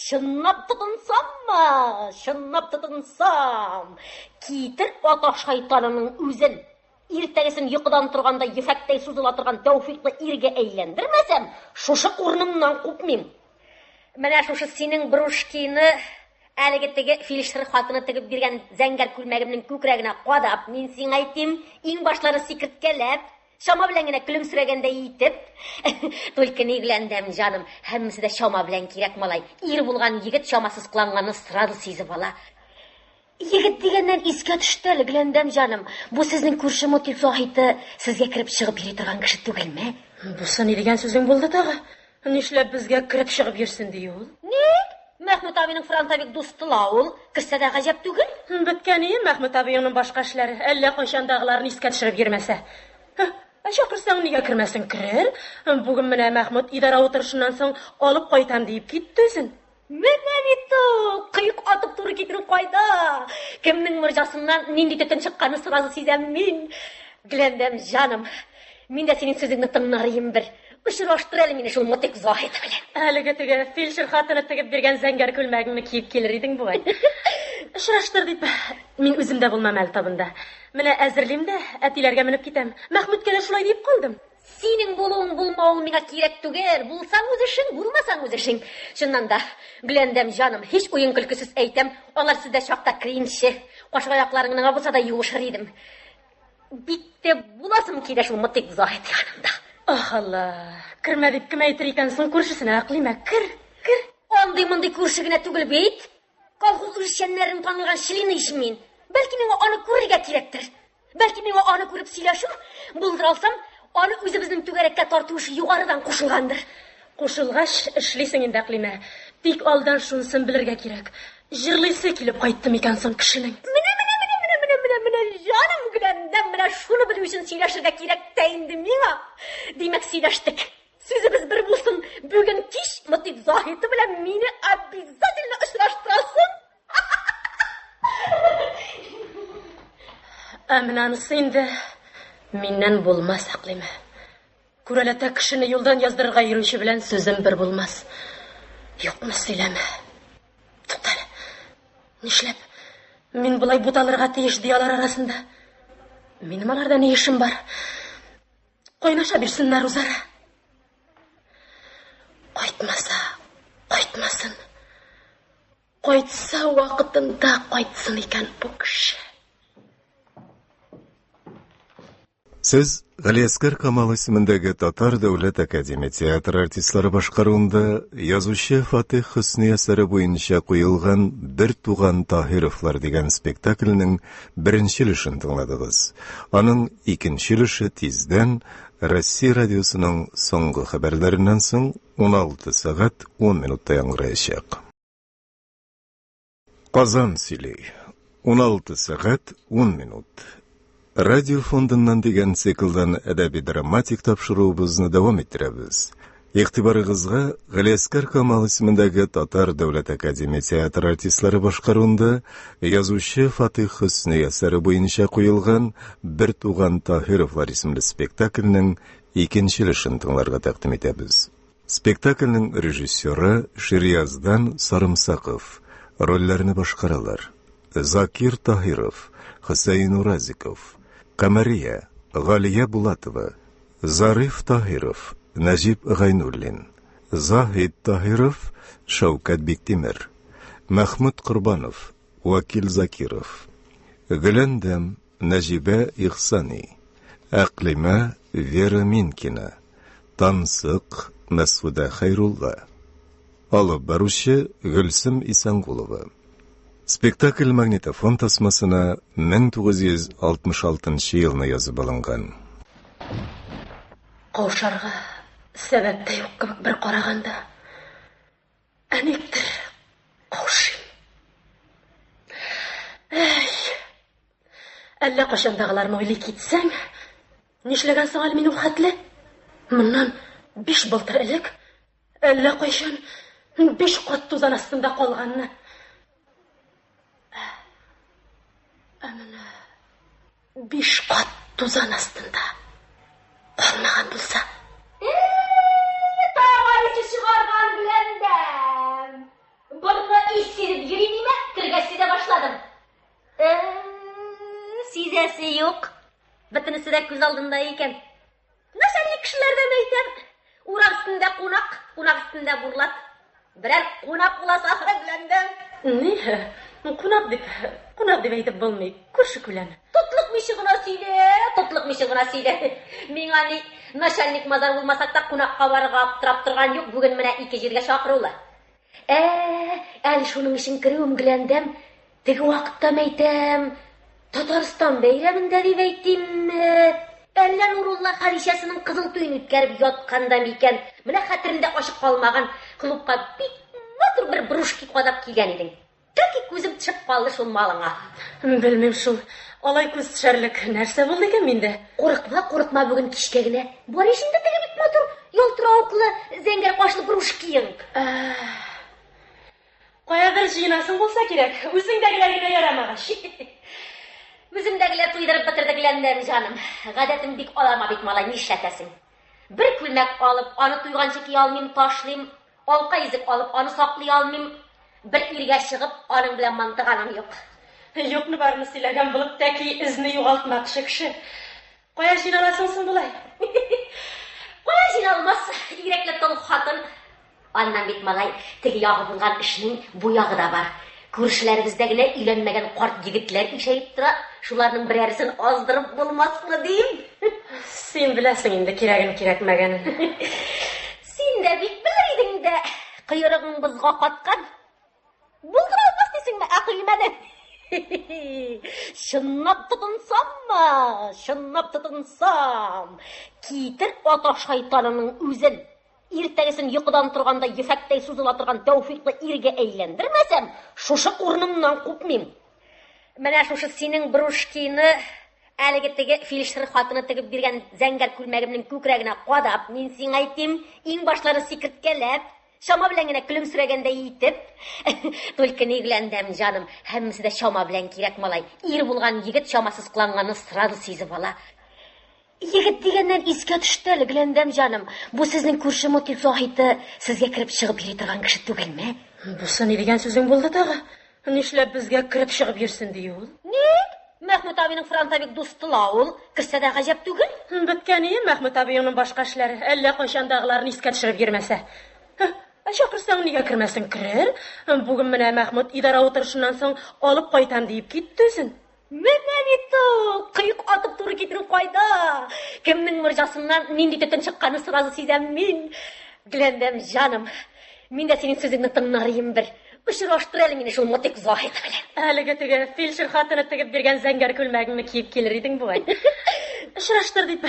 Шыннап тотынсам. Китер ата шайтанының үзен. Иртәгесен йокыдан торганда ефәктәй сузыла торган тәүфиклы иргә әйләндермәсәм, шушы урынымнан купмыйм. Менә шушы синең брушкины әлеге теге фельдшер хатыны тегеп биргән зәңгәр күлмәгемнең күкрәгенә кадап, мин сиңа әйтим, иң башлары сикерткәләп, шама белән генә көлемсерәгәндәй итеп. Только ни Глендем җаным, һәммәсе дә шама белән кирәк малай. Ир булган егет шамасыз кыланганы сразу сизеп ала. Егет дигәннән искә төште әле Глендем җаным. Бу сезнең күрше мотив Заһиты сезгә кереп чыгып йөри торган кеше түгелме?
Бусы ни дигән сүзең булды тагы? Нишләп безгә кереп чыгып йөрсен ди ул?
Мәхмүт абыйның фронтовик дустыла ул. Керсә дә гаҗәп түгел.
Беткән ием Мәхмүт абыйның башка эшләре. Әллә кайчандагыларны искә төшереп йөрмәсә. Чакырсаң нигә кермәсен, керер. Бүген менә Мәхмүт идара утырышыннан соң алып кайтам дип китте үзен.
Менә бит кыйык атып туры китерү кайда? Кемнең мөрҗасыннан нинди төтен чыкканын сразу сизәм мин. Глендем җаным, мин дә синең сүзеңне тыңларым бер. Очраштыр әле мине шул мотик Заһит белән.
Әлеге теге фельдшер хатыны тегеп биргән зәңгәр күлмәгеңне киеп килер идең бугай. Очраштыр дип, мин үзем дә булмам әле табында. Менә әзерлим дә, әтиләргә менеп китәм. Мәхмүткә дә шулай дип калдым.
Синең булуың булмавың миңа кирәк түгел. Булсаң үз эшең, булмасаң үз эшең. Шуннан да, Глендем җаным, һич уен көлкесез әйтәм, алар сездә чакта кринче, кашык аякларыңны булса да юышыр идем. Бик тә буласым килә шул мотик Заһит янында.
Ах Алла, кермә дип кем әйтер икән соң күршесенә аклыйма, кер.
Андый-мондый күрше генә түгел бит. Колхоз эшчәннәрен танылган Шлина ишмин. Бәлки миңа аны күрергә кирәктер. Бәлки миңа аны күреп сөйләшү, булдыра алсам, аны үзебезнең түгәрәккә тарту эше югарыдан кушылгандыр.
Кушылгач эшлисең инде аклыйма. Тик алдан шунысын белергә кирәк. Җырлыйсы килеп кайтты микән соң кешенең.
Менә җаным Глендем, менә шуны белү өчен сөйләшергә кирәк тә инде миңа. Димәк, сөйләштек. Сүзебез бер булсын. Бүген кич мотик Заһиты белән мине обязательно очраштырасың.
Менә анысы инде миннән булмас аклыйма. Күрәләтә кешене юлдан яздырырга йөрүче белән сүзем бер булмас. Юкны сөйләмә. Туктале. Нишләп? Мин булай буталырга тиеш диялар арасында. Минем аларда ни эшем бар? Кайнаша бирсеннәр үзара. Кайтмасын. Кайтса вакытында кайтсын икән бу кеше.
Сез Галиәскәр Камал исемендәге Татар дәүләт академия театр артистлары башкаруында язучы Фатих Хөсни әсәре буенча куелган «Бер туган Таһировлар» дигән спектакльнең беренче өлешен тыңладыгыз. Аның икенче өлеше тиздән Россия радиосының соңгы хәбәрләреннән соң 16 сәгать 10 минутта яңгыраячак. Казан сөйли. 16 сәгать 10 минут. Радио фондыннан дигән циклдан әдәби-драматик тапшыруыбызны дәвам иттерәбез. Игътибарыгызга Галиәскәр Камал исемендәге Татар дәүләт академия театр артистлары башкаруында язучы Фатих Хөсни әсәре буенча куелган «Бер туган Таһировлар» исемле спектакльнең икенче өлешен тыңларга тәкъдим итәбез. Спектакльнең режиссеры Ширияздан Сарымсаков. Рольләрне башкаралар: Закир Таһиров, Хөсәйн Уразиков, Камария, Галия Булатова, Зариф Таһиров, Нәҗип Гайнуллин, Захит Таһиров, Шавкат Биктимер, Махмуд Курбанов, Вакил Закиров, Гөләндәм, Нәҗибә Ихсани, Әклимә Вера Минкина, Тансык Мәсуда Хайрулла. Алып баручы Гөлсем Исәнгулова. Спектакль магнитофон тасмасына 1966 елны язып алынган.
Каушарга сәбәп тә юк кебек бер караганда. Әниктер каушыйм. Әллә кашандагыларны уйлый китсәң, нишләгән соң әле мин ул хәтле? Моннан 5 былтыр элек, әллә кайчан 5 кат тузан астында калганны. Әмәне 5 кат тузан астында калмаган булса.
Тағайчы шығарған Гөләндәм. Бұны иссезіп жүремейме? Кіргәсі де башладым. Сизәсе юк. Бітінісі де көз алдында екен. Нашәлі кішілерден әйтем. Урак үстінде қунақ, қунақ үстінде бұрлат. Бірәр қунақ боласы ақыры Гөләндәм.
Не? Қунақ деп әйтіп болмай, көрші күләні.
Тотлық мишығына сөйле. Мен аны начальник мазар болмасақ та қунаққа барыға аптырап тұрған жоқ, бүгін міне 2 жерге шақырулы. Әлі шуның ішін кіруім Гөләндәм. Теге уақытта мәйтем, Татарстан бәйрәмендә дип әйтим. Әллә Нурулла Хадишасының қызыл тойын үткәріп ятқанда микән. Менә хәтеремдә ашып калмаган клубка бик матур бер брушки кадап килгән идең. Тәки күзем төшеп калды шул малыңа.
Белмим шул. Алай күз төшәрлек нәрсә булды икән миндә?
Курыкма бүген кичкә генә. Бар ишендә теге бик матур ялтырауыклы зәңгәр кашлы брушкиң.
Каядыр җыйнасың булса кирәк. Үзеңдәгеләр генә ярамагач.
Үземдәгеләр туйдырып бетердек Гөләндәм җаным. Гадәтем бик алама бит малай, нишләтәсең? Бер күлмәк алып, аны туйганчы ки алмыйм, ташлыйм. Алка изек алып, аны саклый алмыйм. Бер иргә чыгып, аның белән мантыганым юк.
Юкны барны сөйләгән булып тәки изне югалтмакчы кеше. Кая җыйналасың соң булай?
Кая җыйналмас, ирәкле тол хатын. Аннан бит малай, теге ягы булган эшнең бу ягы да бар. Күршеләребездә генә өйләнмәгән карт егетләр ишәеп тора. Шуларның берәрсен аздырып булмаслы дим.
Син беләсең инде кирәген кирәкмәгәнен.
Син дә бик белер идең дә, кыйрыгың бызга каткан. Булдыра алмас дисеңме, Әкилмәне? Шыннап тотынсам. Китер ата шайтанының үзен. Иртәгесен йокыдан торганда ефәктәй сузыла торган тәүфиклы иргә әйләндермәсәм, шушы урынымнан купмыйм. Менә шушы синең брушкины, әлеге теге фельдшер хатыны тегеп биргән зәңгәр күлмәгемнең күкрәгенә кадап, мин сиңа әйтим, иң башлары сикерткәләп, шама белән генә көлемсерәгәндәй итеп. Только ни Гөләндәм җаным, һәммәсе дә шама белән кирәк малай. Ир булган егет шамасыз кыланганны сразу сизеп ала. Егет дигәннән искә төште Гөләндәм җаным. Бу сезнең күрше мотив Заһиты сезгә кирип чыгып йөри торган кеше түгелме?
Бусы ни дигән сүзең булды тагы? Нишләп безгә кирип чыгып йөрсен ди ул?
Ник? Мәхмүт абыйның фронта бик дустыла ул. Кирсә дә гаҗәп түгел.
Беткән иде Мәхмүт абыйның башка эшләре. Әллә кайчандагыларны искә төшереп йөрмәсә. Чакырсаң нигә кермәсен керер? Бүген менә Мәхмүт идара утырышыннан соң алып кайтам дип китте үзен.
Менә бит кыйык атып туры китерү кайда? Кемнең мөрҗасыннан нинди төтен чыкканны сразу сизәм мин. Гөләндәм җаным, мин дә синең сүзеңне тыңларым бер. Очраштыр әле мине шул мотик Заһит белән.
Әлеге теге фельдшер хатыны тегеп биргән зәңгәр күлмәгеңне киеп килер идең бугай. Очраштыр дип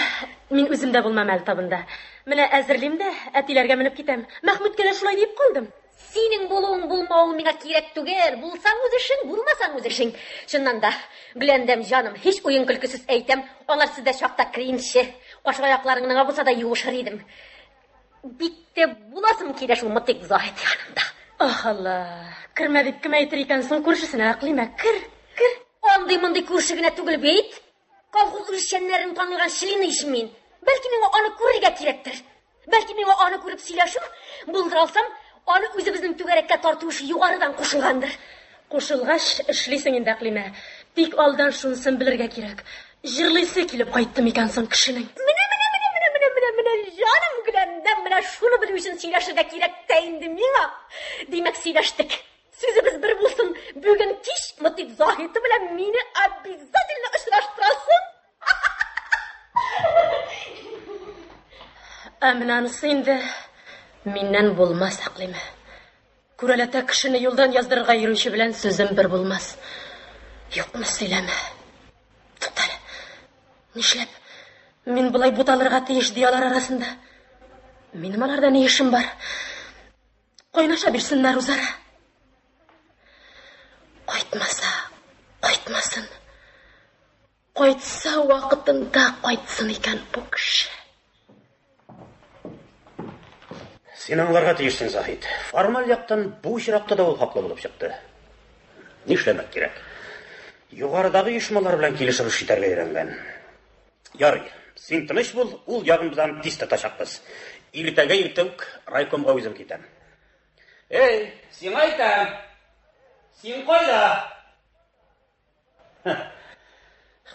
мин үзем дә булмам әле табында. Менә әзерлим дә әтиләргә менеп китәм. Мәхмүткә дә шулай дип калдым.
Синең булуың булмавың миңа кирәк түгел. Булсаң үз эшең, булмасаң үз эшең. Шуннан да, Гөләндәм җаным, һич уен көлкесез әйтәм, алар сездә чакта кринче. Каш аякларыңны булса да юышыр идем. Бик тә буласым килә шул мотик Заһит янында.
Ах Алла, кермә дип кем әйтер икән соң күршесенә Әкилмә, кер.
Андый-мондый күрше генә түгел бит. Колхоз эшчәннәрен таныган шилине ишмин. Бәлки миңа аны күрергә кирәктер. Бәлки миңа аны күреп сөйләшеп, булдыра алсам, аны үзебезнең түгәрәккә тарту эше югарыдан кушылгандыр.
Кушылгач эшлисең инде Әкилмә. Тик алдан шунысын белергә кирәк. Җырлыйсы килеп кайтты микән соң кешенең.
Менә җаным Гөләндәм менә шуны белү өчен сөйләшергә кирәк тә инде миңа. Димәк, сөйләштек. Сүзебез бер булсын. Бүген кич Мотик Заһиты белән мине обязательно очраштырасың. Әмнанысы инде миннән булмас, Әклиме. Күрәләтә кешене юлдан яздырырга йөрүче белән сүзем бер булмас. Юкмы сөйләмә. Туктале. Нишләп? Мин булай буталырга тиеш диялар арасында. Минем аларда ни эшем бар? Кайнаша бирсеннәр үзара. Кайтмасын. Кайтса вакытында кайтсын икән бу кеше.
Син аңларга тиешсең, Заһит. Формаль яктан бу очракта да ул хаклы булып чыкты. Нишләмәк кирәк? Югарыдагы оешмалар белән килешеп эш итәргә өйрәнгән. Ярый, син тыныч бул, ул ягымыздан тиз тотачакбыз. Иртәгә иртүк райкомга үзем китәм. Эй, син әйтәм. Син кайда?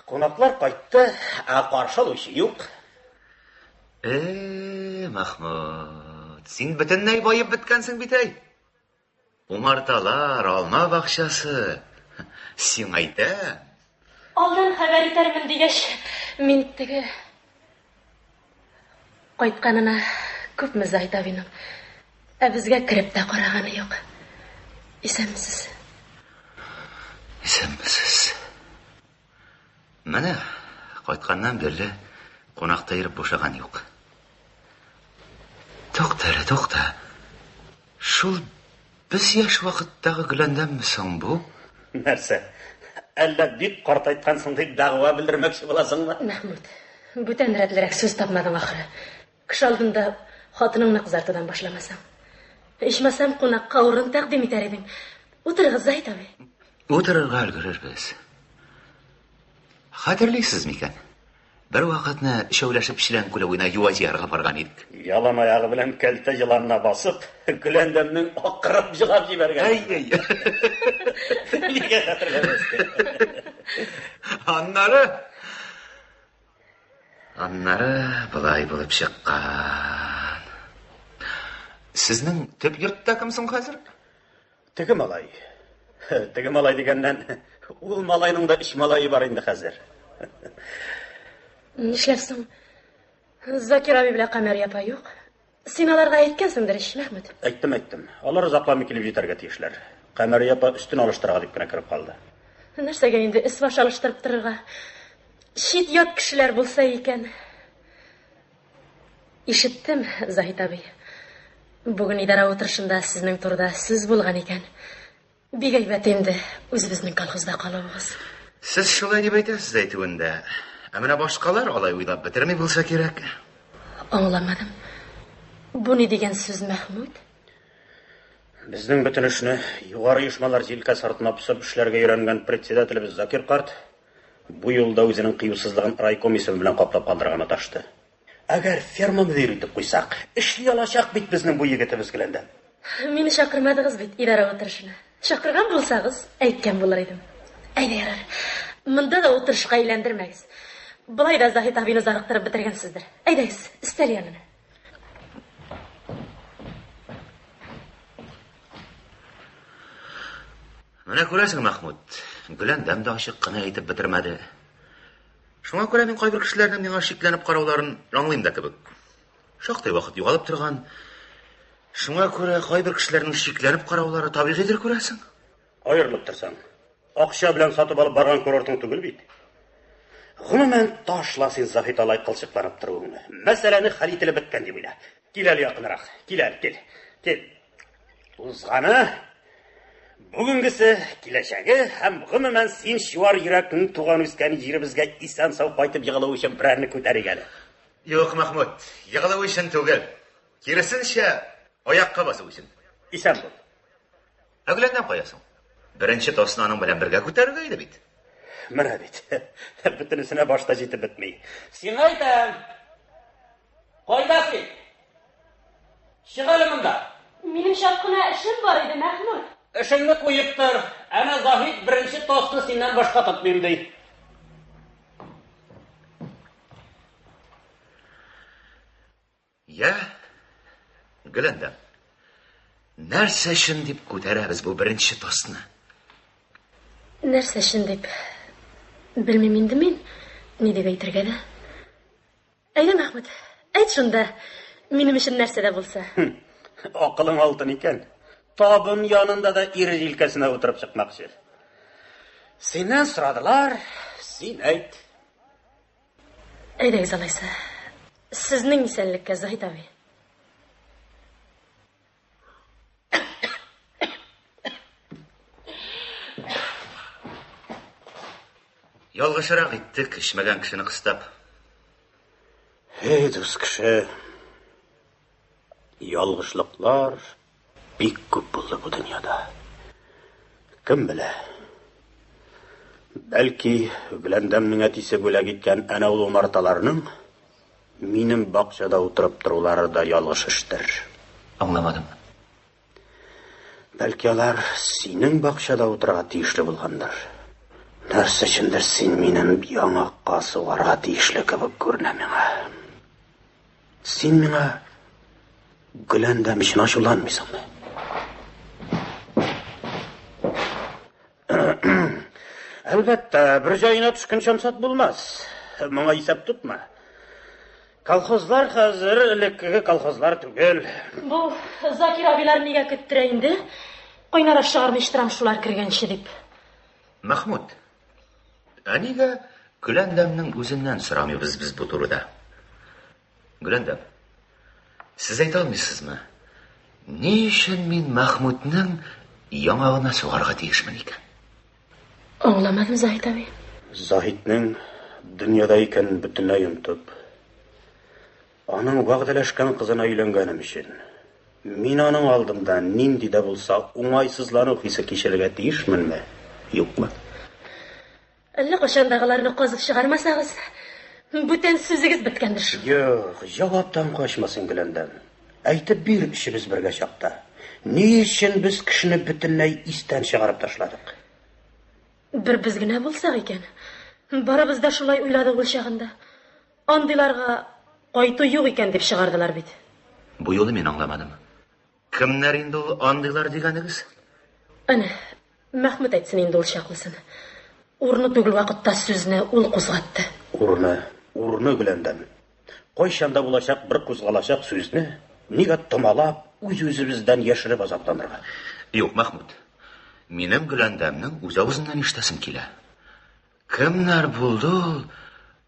Кунаклар кайтты, каршы алучы юк.
Махмуд, син бөтенләй байып беткәнсең бит әй. Умарталар, алма бакчасы. Син әйтәм.
Алдан хәбәр итәрмен дигәч,
Мин теге кайтканына күпме Заһит абыйның. Безгә кирип тә караганы юк. Исәнмесез?
Исәнмесез. Менә кайтканнан бирле кунакта йөреп бушаган юк. Тукта. Шул без яшь вакыттагы Гөләндәмме соң бу?
Нәрсә? Әллә бик картайткансың дип дәгъва белдермәкче буласыңмы?
Мәхмүд, бүтән рәтлерәк сүз тапмадың ахыры. Кеше алдында хатыныңны кызартудан башламасаң. Ичмасам кунакка урын тәкъдим итәр идең. Утырыгыз, Заһит абый.
Утырырга өлгерербез. Хәтерлисез микән? Бер вакытны шәүләшеп Шилән күле буена юа җыярга барган идек.
Ялан аягы белән кәлтә йыланына басып, Гөләндәмнең акырып җыгап җибәргән.
Әй.
Нигә хәтерләмәскә?
Аннары былай булып чыккан. Сезнең төп йортта кем соң хәзер?
Теге малай. Теге малай дигәннән, ул малайның да 3 малае бар инде хәзер.
Нишләпсең? Закир абый белән Камәрия апа юк. Син аларга әйткәнсеңдер, Мәхмүд.
Әйттем. Алар озакламый килеп җитәргә тиешләр. Камәрия апа өстен алыштырырга дип кенә кирип калды.
Нәрсәгә инде эс баш алыштырып торырга? Шит ят кешеләр булса икән. Ишеттем, Заһит абый. Бүген идара утырышында сезнең турыда сүз булган икән. Бик әйбәт инде үзебезнең колхозда калабыз.
Сез шулай дип әйтәсез әйтүендә. Менә башкалар алай уйлап бетерми булса кирәк.
Аңламадым. Бу ни дигән сүз, Мәхмүд?
Безнең бөтен эшне югары оешмалар җилкәс артына посып эшләргә өйрәнгән председателебез Закир карт бу юлда үзенең кыюсызлыгын райком исеме белән каплап калдырырга маташты. Әгәр ферма мөдире итеп куйсак, эшли алачак бит безнең бу егетебез Гөләндәм.
Мине чакырмадыгыз бит идара утырышына. Чакырган булсагыз, әйткән булыр идем. Әйдә ярар. Монда да утырышка әйләндермәгез. Булай да Заһит абыйны зарыктырып бетергәнсездер. Әйдәгез, өстәл янына.
Менә күрәсең, Мәхмүд, Гөләндәм дә ачык кына әйтеп бетермәде. Шуңа күрә мин кайбер кешеләрнең миңа шикләнеп карауларын аңлыйм да кебек. Шактый вакыт югалып торган. Шуңа күрә кайбер кешеләрнең шикләнеп караулары табигыйдер күрәсең.
Аерылып торсаң, акча белән сатып алып барган курортың түгел бит. Гомумән ташла син Заһит алай кылчыкланып торуыңны. Мәсьәләне хәл ителеп беткән дип уйла. Кил әле якынрак. Кил. Узганы, бүгенгесе, киләчәге һәм гомумән син шуар йөрәкнең туган үскән җиребезгә исән сау кайтып җыгылу өчен берәрне күтәрик әле.
Юк, Мәхмүд, җыгылу өчен түгел. Киресенчә, аякка басу өчен.
Исән бул.
Гөләндәм каясың? Беренче тосны аның белән бергә күтәрергә иде бит.
Менә бит. Бөтенесенә башта җитеп бетми. Син әйтәм. Кайда син? Чыгалы монда.
Минем шаккына эшем бар иде, Мәхмүд.
Эшеңне куеп тор. Әнә Заһит беренче тосны синнән башка тотмыйм ди.
Я, Гүлендам, нәрсе үшін деп көтерәбіз бұл бірінші тосны?
Нәрсе үшін деп? Білмейм енді мен. Не деп әйтергә дә? Әйдә, Махмуд, әйт шунда. Минем өчен нәрсә дә булса.
Акылың алтын икән. Табын янында да ир җилкәсенә утырып чыкмакчы. Синнән сорадылар, син әйт.
Әйдәгез алайса. Сезнең исәнлеккә, Заһид абый.
Ялгышырак иттек, ичмәгән кешене кыстап.
Эй, дус кеше. Ялгышлыклар бик күп булды бу дөньяда. Кем белә? Бәлки, Гөләндәмнең әтисе бүләк иткән әнә ул умарталарның минем бакчада утырып торулары да ялгыш эштер.
Аңламадым.
Бәлки алар синең бакчада утырырга тиешле булгандыр. Нәрсә өчендер син минем яңакка сугарга тиешле кебек күренә миңа. Син миңа Гөләндәм өчен ачуланмыйсыңмы? Әлбәттә, бер җаена төшкән шансат булмас. Моңа исәп тотма. Колхозлар хәзер элеккеге колхозлар түгел.
Бу Закир абилар нигә көттерә инде? Кайнара чыгармыштырам шулар кергәнче дип.
Махмуд, нигә Гөләндәмнең үзеннән сорамыйбыз без бу турыда? Гөләндәм, сез әйтә алмыйсызмы? Ни өчен мин Махмудның яңагына сугарга тиешмен икән?
Аңламадым, Заһид абый.
Заһидның дөньяда икән бөтенләй онытып, аның вәгъдәләшкән кызына өйләнгәнем өчен мин аның алдында нинди дә булса уңайсызлану хисе кичерергә тиешменме? Юкмы?
Әллә кашандагыларны казып чыгармасагыз, бүтән сүзегез беткәндер шул.
Юк, җаваптан качмасын Гөләндәм. Әйтеп бир эшебез бергә чакта. Ни өчен без кешене бөтенләй истән чыгарып ташладык?
Бер без генә булсак икән. Барыбыз да шулай уйладык ул чагында. Андыйларга кайту юк икән дип чыгардылар бит.
Бу юлы мин аңламадым. Кемнәр инде ул андыйлар дигәнегез?
Әнә, Махмуд әйтсен инде ул чаклысын. Урны түгел вакытта сүзне ул кузгатты.
Урны Гөләндәм. Кайчанда булачак бер кузгалачак сүзне нигә томалап үз-үзебездән яшереп азапланырга?
Юк, Махмуд. Минем Гөләндәмнең үз авызыннан ишетәсем килә. Кемнәр булды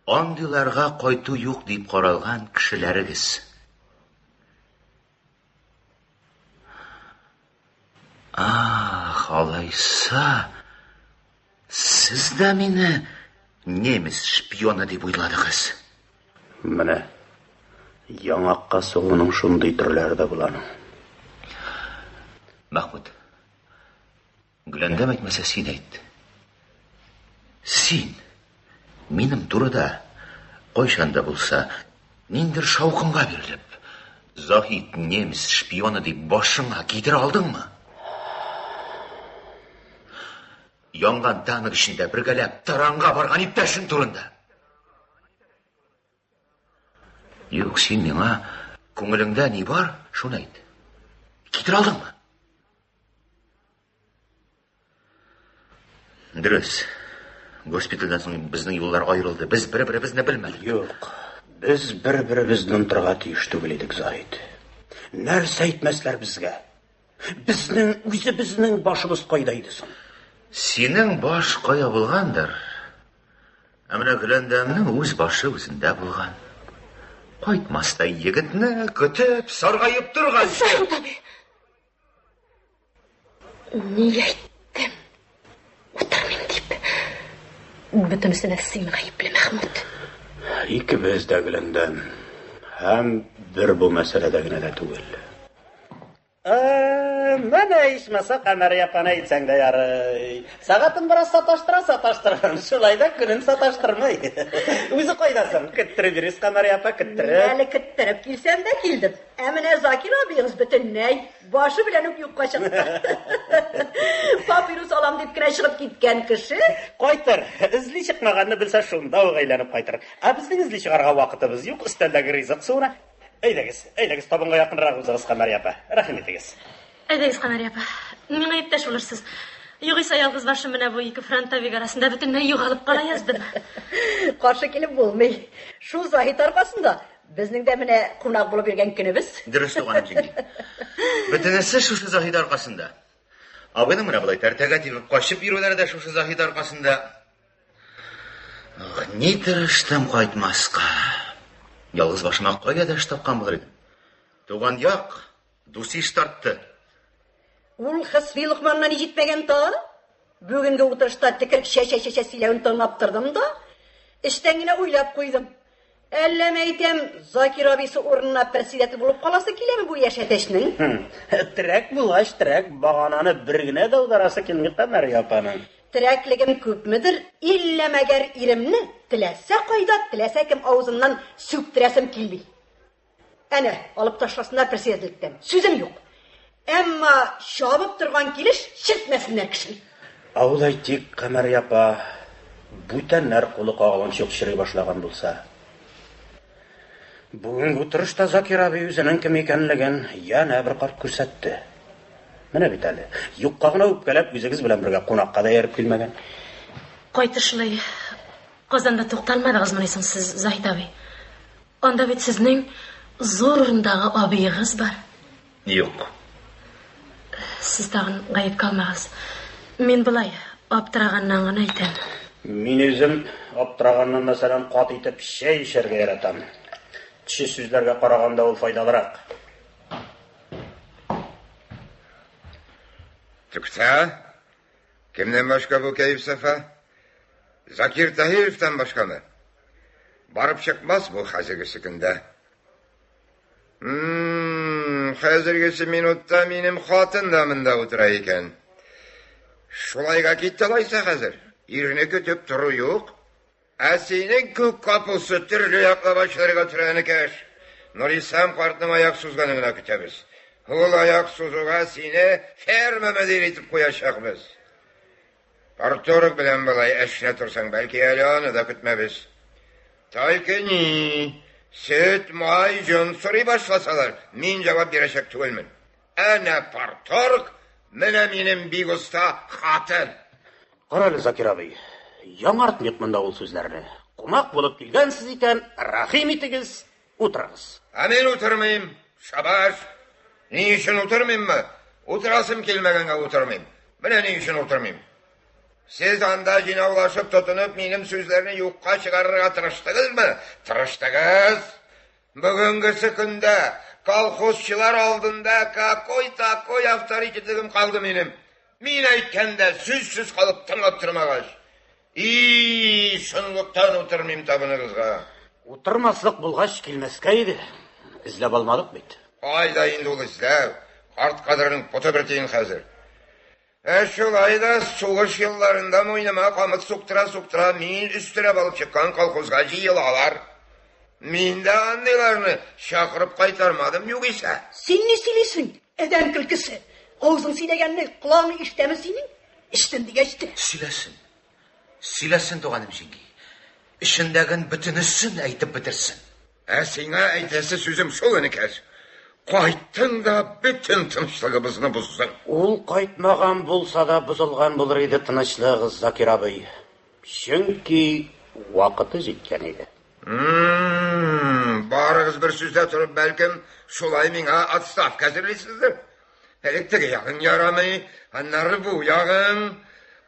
андыйларга кайту юк дип каралган кешеләрегез? Алайса, сез дә мине немец шпионы дип уйладыгыз.
Менә яңакка сугуның шундый төрләре дә буланың.
Махмуд, Гөләндәм әйтмәсә син әйт. Син минем турыда кайчанда булса ниндер шаукынга бирелеп, Заһид немец шпионы дип башыңа кидер алдыңмы? Янган таныр ішінде біргәләп таранға барған иптәшің турында. Юк, син миңа күңелеңдә ни бар, шуны әйт. Китер алдыңмы? Дөрес. Госпитальдан соң безнең юллар аерылды. Без бер-беребезне белмәдек.
Юк. Без бер-беребезне онытырга тиеш түгел идек, Заһид. Нәрсә әйтмәсләр безгә? Безнең башыбыз кайда иде соң?
Синең баш кая булгандыр? Менә Гөләндәмнең үз башы үзендә булган. Кайтмаста егетне көтеп, саргайып торган.
Заһид абый. Ни әйттем? Утырмыйм дип. Бөтенесенә син гаепле, Махмуд.
Икебез дә Гөләндәм. Һәм бер бу мәсьәләдә генә дә түгел. Менә ичмаса Камәр япаны әйтсәң дә ярый. Сәгатен бераз саташтыра. Шулай да көнен саташтырмый. Үзе кайдасың? Киттереп бирис Камәр япа, киттереп.
Әле киттереп килсәм дә килдем. Менә Закир абыегыз бөтенләй башы белән үк юкка чыкты. Папирус алам дип кенә чыгып киткән кеше
Кайтыр. Изли чыкмаганны белсә шунда ук әйләнеп кайтыр. Безнең изли чыгарга вакытыбыз юк, өстәлдәге ризык суына. Әйдәгез, табынға якынрак узыгыз, Камар апа. Рәхим итегез.
Әйдәгез, Камар апа. Миңа иптәш булырсыз. Югыйса ялгыз башым менә бу ике фронт табиг арасында бөтенләй югалып кала яздым.
Каршы килеп булмый. Шу Заһит аркасында безнең дә менә кунак булып йөргән көнебез.
Дөрес туганым җиңги. Бөтенесе шушы Заһит аркасында. Абыйның менә булай тәртәгә тибеп качып йөрүләре дә шушы Заһит аркасында. Ни тырыштым кайтмаска. Ялгыз башыма кайда да тапкан булыр идем. Туган як, дусиш тартты.
Ул Хәсби Лукманнан җитмәгән та. Бүгенге утырышта тикерк шәшә сөйләвен тыңлап тордым да, эштән генә уйлап куйдым. Әллә мәйтәм, Закир абыйсы урынына председатель булып каласы киләме бу яшәтешнең?
Терәк булгач, багананы бер генә дә ударасы килми Камар апаның.
Терәклегем күпмедер, иллә мәгәр иремне теләсә кайда, теләсә кем авызыннан сүктерәсем килми. Әнә, алып ташласыннар председательлектән. Сүзем юк. Әмма шабып торган килеш чиртмәсеннәр кешене.
Ул әйтик, Камар апа, бүтәннәр кулы кагылын чөкшерей башлаган булса. Бүгенге утырышта Закир абый үзенең кем икәнлеген яна бер карт күрсәтте. Менә бит әле, юкка гына үпкәләп үзегез белән бергә кунакка да ярып килмәгән.
Кайтышлый. Казанда тукталмадыгыз монысың сез, Заһит абый. Анда бит сезнең зур урындагы абыегыз бар.
Юк.
Сез тагын гаеп калмагыз. Мин булай аптыраганнан гына әйтәм.
Мин үзем аптыраганнан мәсәлән кат итеп шәй эчәргә яратам. Кеше сүзләргә караганда ул файдалырак.
Тукта, кемнән башка бу кәеф сафа? Закир Таһировтан башкамы? Барып чыкмас бу хәзергесе көндә. Хәзергесе минутта минем хатын да монда утыра икән. Шулайга китте лайса хәзер. Ирне көтеп тору юк. Ә синең күк капысы төрле яклап ачылырга тора икән. Нурисам картның аяк сузганын гына көтәбез. Ул аяк сузуга сине ферма мөдире итеп куячакбыз. Парторг белән булай эшне торсаң, бәлки әле аны да көтмәбез. Тәлки ни, сөт, май, җон сорый башласалар, мин җавап бирәчәк түгелмен. Әнә парторг, менә минем бик уста хатын.
Карале, Закир абый, яңартмыйк монда ул сүзләрне. Кунак булып килгәнсез икән, рәхим итегез, утырыгыз.
Ә мин утырмыйм, шабаш. Ни өчен утырмыйммы? Утырасым килмәгәнгә утырмыйм. Менә ни өчен утырмыйм. Сез анда җыйнаулашып тотынып, минем сүзләрне юкка чыгарырга тырыштыгызмы? Тырыштыгыз. Бүгенгесе көндә колхозчылар алдында какой авторитетым калды минем. Мин әйткәндә сүзсез калып тыңлап тормагач. Шунлыктан утырмыйм табыныгызга.
Утырмаслык булгач килмәскә иде. Эзләп алмадык бит.
Айда инде ул эзләү. Карт кадернең поты бер тиен хәзер. Шулай да сугыш елларында муйныма камыт суктыра, мин өстерәп алып чыккан колхозга җыелалар. Мин дә андыйларны чакырып кайтармадым югыйса.
Син ни сөйлисең? Әдәм көлкесе. Авызың сөйләгәнне колагың ишетәме синең? Иштен дигәчте.
Сөйләсен туганым җиңги. Эшендәген бөтенесен әйтеп бетерсен.
Ә сиңа әйтәсе сүзем шул икән. Кайттың да бөтен тынычлыгыбызны буздың.
Ул кайтмаган булса да бузылган булыр иде тынычлыгы, Закир абый. Чөнки вакыты җиткән иде.
Барыгыз бер сүздә торып, бәлкем шулай миңа отставка әзерлисездер. Теге ягың ярамый, аннары бу ягың,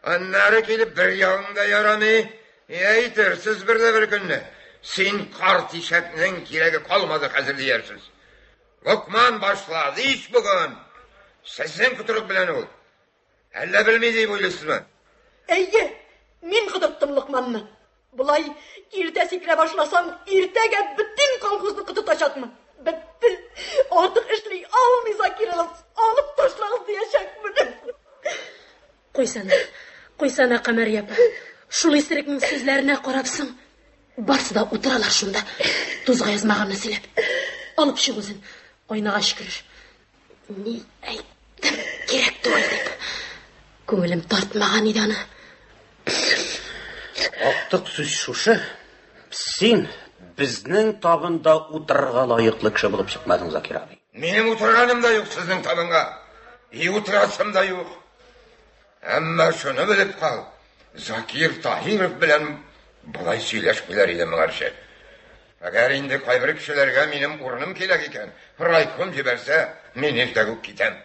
аннары килеп бер ягың да ярамый. Әйтерсез бер көнне. Син карт ишәкнең кирәге калмады хәзер диярсез. Лукман башлады иш бүген. Сезнең көтүрек белән ул. Әллә белми дип уйлыйсызмы?
Әйе, мин кытыктым Лукманны. Булай иртә сикерә башласаң, иртәгә бөтен колхозны кытытачакмын. Бетте. Артык эшли алмый Закиров. Алып ташлагыз диячәкмен.
Куйсана, Камар апа. Шул исерекнең сүзләренә карапсың. Барсы да утыралар шунда. Тузга язмаганны сөйләп. Алып чык үзен. Айнага шикер. Ни әйттем кирәк түгел дип. Күңелем тартмаган иде аны.
Актык сүз шушы. Син Безнең табында утырырга лайыклы кеше булып чыкмадың, Закир абый.
Минем утырганым да юк сезнең табынга. И утырасым да юк. Әмма шуны белеп кал. Закир Таһиров белән булай сөйләшмиләр иде моңарчы. Әгәр инде кайбер кешеләргә минем урыным кирәк икән, райком җибәрсә, мин иртәгә үк китәм.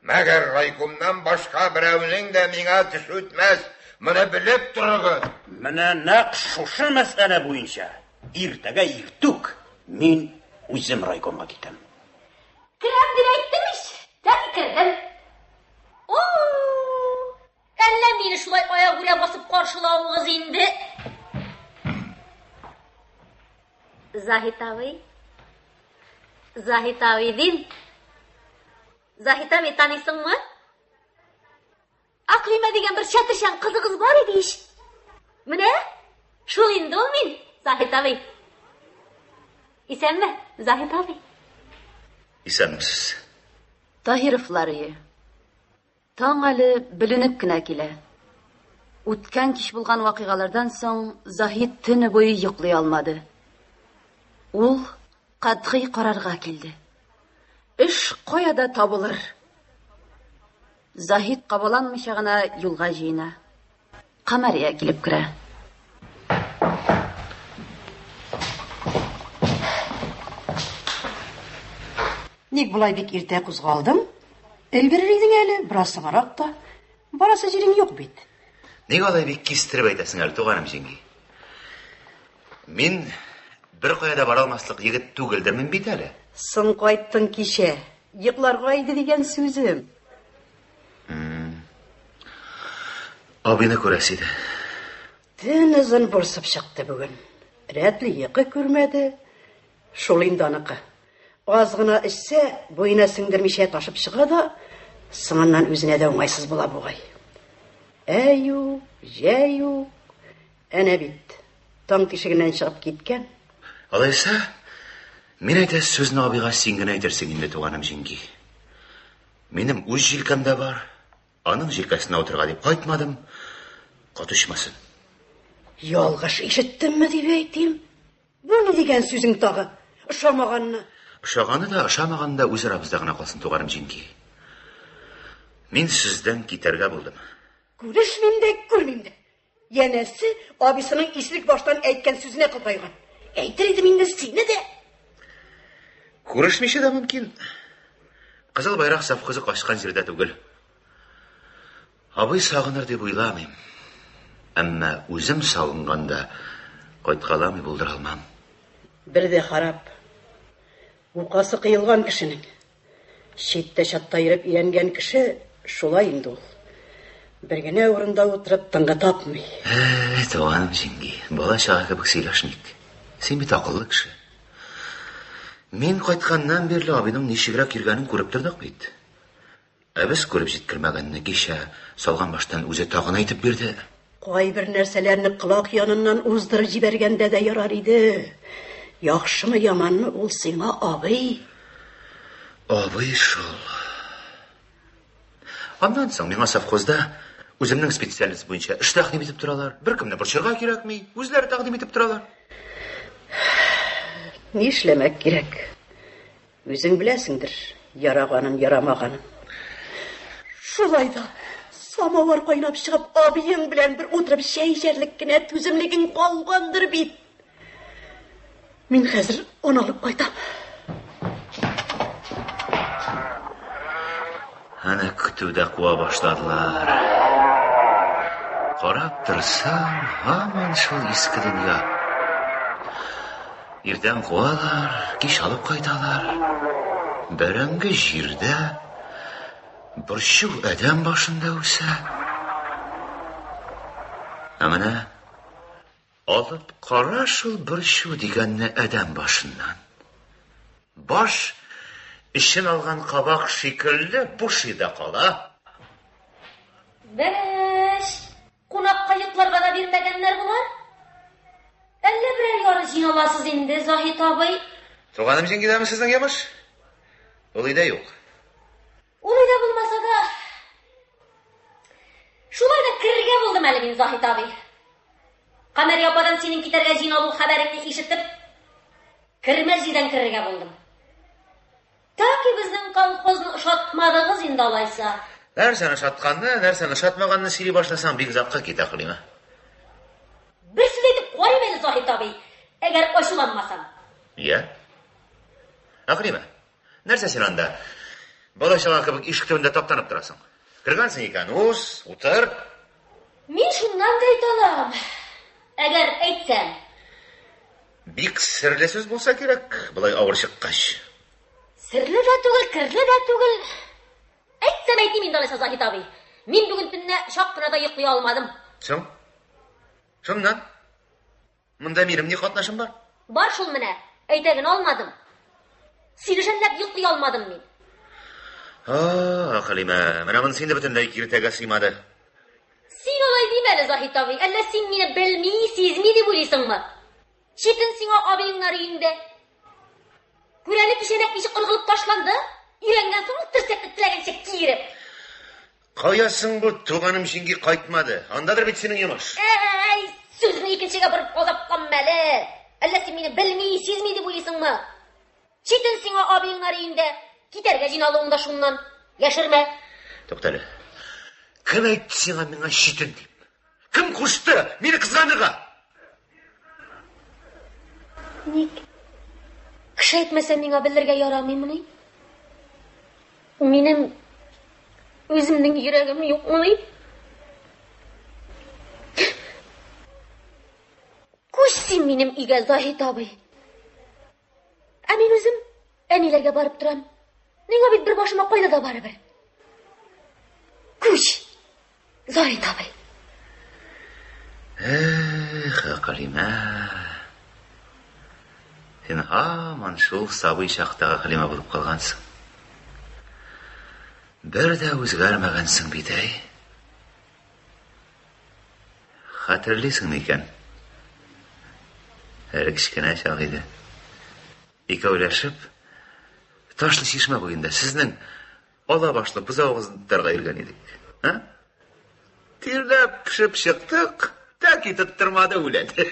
Мәгәр райкомнан башка берәүнең дә миңа төш үтмәс. Моны белеп торыгыз.
Менә нәкъ шушы мәсьәлә буенча иртәгә иртүк мин үзем райкомга китәм.
Керәм дип әйттем ич. Тәки кердем. Әллә мине шулай аягүрә басып каршылавыгыз инде. Заһит абый дим. Заһит абый танысыңмы? Аклима дигән бер чатыршан кызыгыз бар иде ич. Менә шул инде ул мин, Заһит абый. Исәнме, Заһит абый?
Исәнмесез.
Таһировлар ие. Таң әле беленеп кенә килә. Үткән кич булган вакыйгалардан соң Заһит төне буе йоклый алмады. Ул катгый карарга килде. Эш каяда табылыр? Заһит кабаланмыйча гына юлга җыена. Камария килеп керә.
Ник булай бик иртә кузгалдың? Өлгерер идең әле, бераз соңрак та. Барасы җирең юк бит.
Ник алай бик кистереп әйтәсең әле, туганым җиңги? Мин бер кая да бара алмаслык егет түгелдермен бит әле.
Соң кайттың кичә. Йокларга иде дигән сүзем.
Абыйны күрәсе иде.
Төн озын борсып чыкты бүген. Рәтле йокы күрмәде. Шул инде аныкы. Аз гына эчсә, буена сеңдермичә ташып чыга да, соңыннан үзенә дә уңайсыз була бугай. Әю, җәю, әнә бит. Таң тишегеннән чыгып киткән.
Алайса, мин әйтәс сүзне абыйга син генә әйтерсең инде, туганым җиңги. Минем үз җилкәм дә бар. Аның җилкәсенә утырга дип кайтмадым. Катышмасын.
Ялгыш ишеттемме дип әйтим. Бу ни дигән сүзең тагы? Ошамаганны.
Ошаганы да, ошамаганы да үз арабызда гына калсын, туганым җиңги. Мин сездән китәргә булдым.
Күрешмим дә, күрмим дә. Янәсе, абисының ислек баштан әйткән сүзенә кылтайган. Әйтер идем инде сине дә.
Күрешмичә дә мөмкин. Кызыл байрак сафкызы качкан җирдә түгел. Абый сагыныр дип уйламыйм. Әмма үзем салынганда кайткаламый булдыра алмам.
Бер дә харап. Укасы кыелган кешенең. Читтә чатта йөреп өйрәнгән кеше шулай инде ул. Бер генә урында утырып тыңга тапмый.
Туганым җиңги, бала чага кебек сөйләшмик. Син бит акыллы кеше. Мин кайтканнан бирле абыйның ничегрәк йөргәнен күреп тордык бит. Ә без күреп җиткермәгәнне кичә салган баштан үзе тагын әйтеп бирде.
Кайбер нәрсәләрне кылак яныннан уздырып җибәргәндә дә ярар иде. Яхшымы, яманмы ул сиңа абый?
Абый шул. Аннан соң миңа совхозда үземнең специальность буенча эш тәкъдим итеп торалар. Беркемне борчырга кирәкми, үзләре тәкъдим итеп торалар.
Ни эшләмәк кирәк? Үзең беләсеңдер, яраганын, ярамаганын. Шулай да самавар кайнап чыгып, абыең белән бер утырып чәй эчәрлек кенә түземлегең калгандыр бит. Мин хәзер аналып кайтам.
Аны көтүдә куа башладылар. Карап торсам, һаман шул иске дөнья. Иртән куалар, кич алып кайталар. Бәрәңге җирдә борчу әдәм башында үсә. Ә менә алып кара шул борчу дигәнне әдәм башыннан. Баш ишен алган кабак шикелле бушыда кала.
Бәш, кунакка йокларга да бирмәгәннәр булар. Әллә берәр яры җыйналасыз инде, Заһит абый?
Туганым җиңгидәме сезнең ямыш? Ул өйдә юк.
Ул өйдә булмаса да, шулай да керергә булдым әле мин, Заһит абый. Камәрия ападан синең китәргә җыйналу хәбәреңне ишетеп, Кірмәжиден кіріге болдым. Таки біздің колхозны ұшатмадыңыз енді алайса.
Нәрсені шатқанды, нәрсені шатмағанды сөйлей башласаң бек ұзаққа кете Ақылима.
Bir сөз айтып қойып еді Захит абай, егер ашуланмасам.
Иә? Ақылима, нәрсе сен анда бала-шаға кебек ишік түбінде таптанып тұрасың? Кіргансың екен, утыр.
Мен шуннан да айта алам. Егер әйтсәм.
Бик сірлі сөз болса керек, бұлай ауыр шыққаш.
Сірлі де түгіл, кірлі де түгіл. Әйтсәм әйтейін енді алайса Захит абай. Мен бүгін түнне шақпынада ұйықтай алмадым.
Соң? Шыннан? Мұнда менің не қатнашым бар?
Бар шул міне, әйтеген алмадым. Силішәнләп ұйықтай алмадым мен.
Ақылима, мына мұн сенде бүтіндей кертегі сыймады.
Сен олай деймәлі Захит абай, әлі сен мені білмей, сезмей деп ойлайсың ма? Шетін сиңа абайыңнар үйінде. Көрәлі кешенек неші қылғылып ташланды, үйренген соң тірсекті тілегенше киіріп.
Қаясың бұл туғаным жеңге қайтмады, андадыр бет сенің емаш.
Әй, сөзін екіншіге бұрып қозапқан мәлі. Әлі сен мені білмей, сезмей деп ойлайсың ма? Шетін сиңа абайыңнар үйінде, кетерге жиналуыңда шуннан, яшырма.
Тоқталі, кім айтты сиңа меңа шетін деп? Кім құшты мені қызғаныға?
Ник? Кіші айтмаса меңа білдірге ярамаймын, Менің өзімнің жүрегім yok мұны. Көшсен менің үйге Захит абай. Мен өзім әнелерге барып тұрам. Нең абет бір башыма қойда да бары бір. Көш, Захит абай.
Ақылима. Сен аман шул сабый шақтағы Ақылима болып қалғансың. Бір де өзгәрмәгәнсің бит, әй. Хатırlыйсың екен. Әрі кішкене шақ еді. Екеуләшіп, ташлы шешме бойында сіздің ала башлы бұзауғыздарға ерген едік. Терләп пішіп шықтық, тәк етіп тұрмады өледі.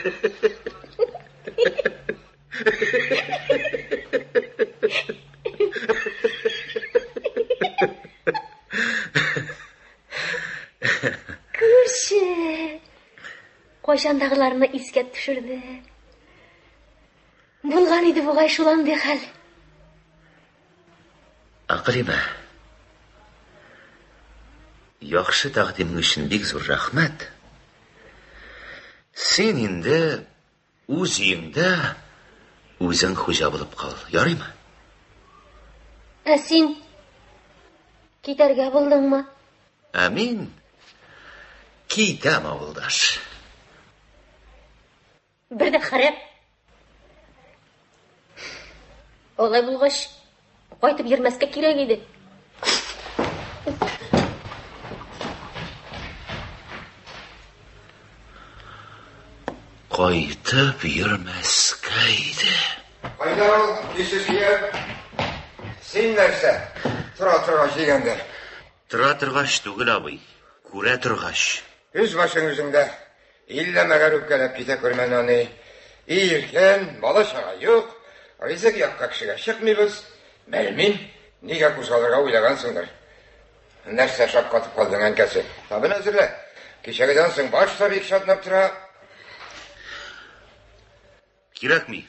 Көрші, қойшандағыларына искет түшірді. Болған еді бұғай шулан де қал.
Ақылима, яқшы тақдимің үшін бек зор рахмет. Сен енді өз үйіңді өзің хожа болып қал, ярай ма?
Сен кетерге болдың ма?
Мен кетем ауылдаш.
Бірді қарап. Олай болғаш, қайтып ермеске керек еді.
Қайтып ермеске еді.
Қайда ол, кесеске? Сен нәрсе? Тұра жегенде.
Тұра тұрғаш түгіл абай, көре тұрғаш.
Үз башыңызыңда, илләмәгәр үпкәләп ките көрмән аны. Иркен, бала шаға юк, ризық яққа кішіге шықмайбыз. Мәлмин, неге күзаларға ойлағансыңдар? Нәрсе шапқатып қалдың әнкәсі. Табын әзірле, кешегіден соң башта бек шатнап тұра.
Керек ми?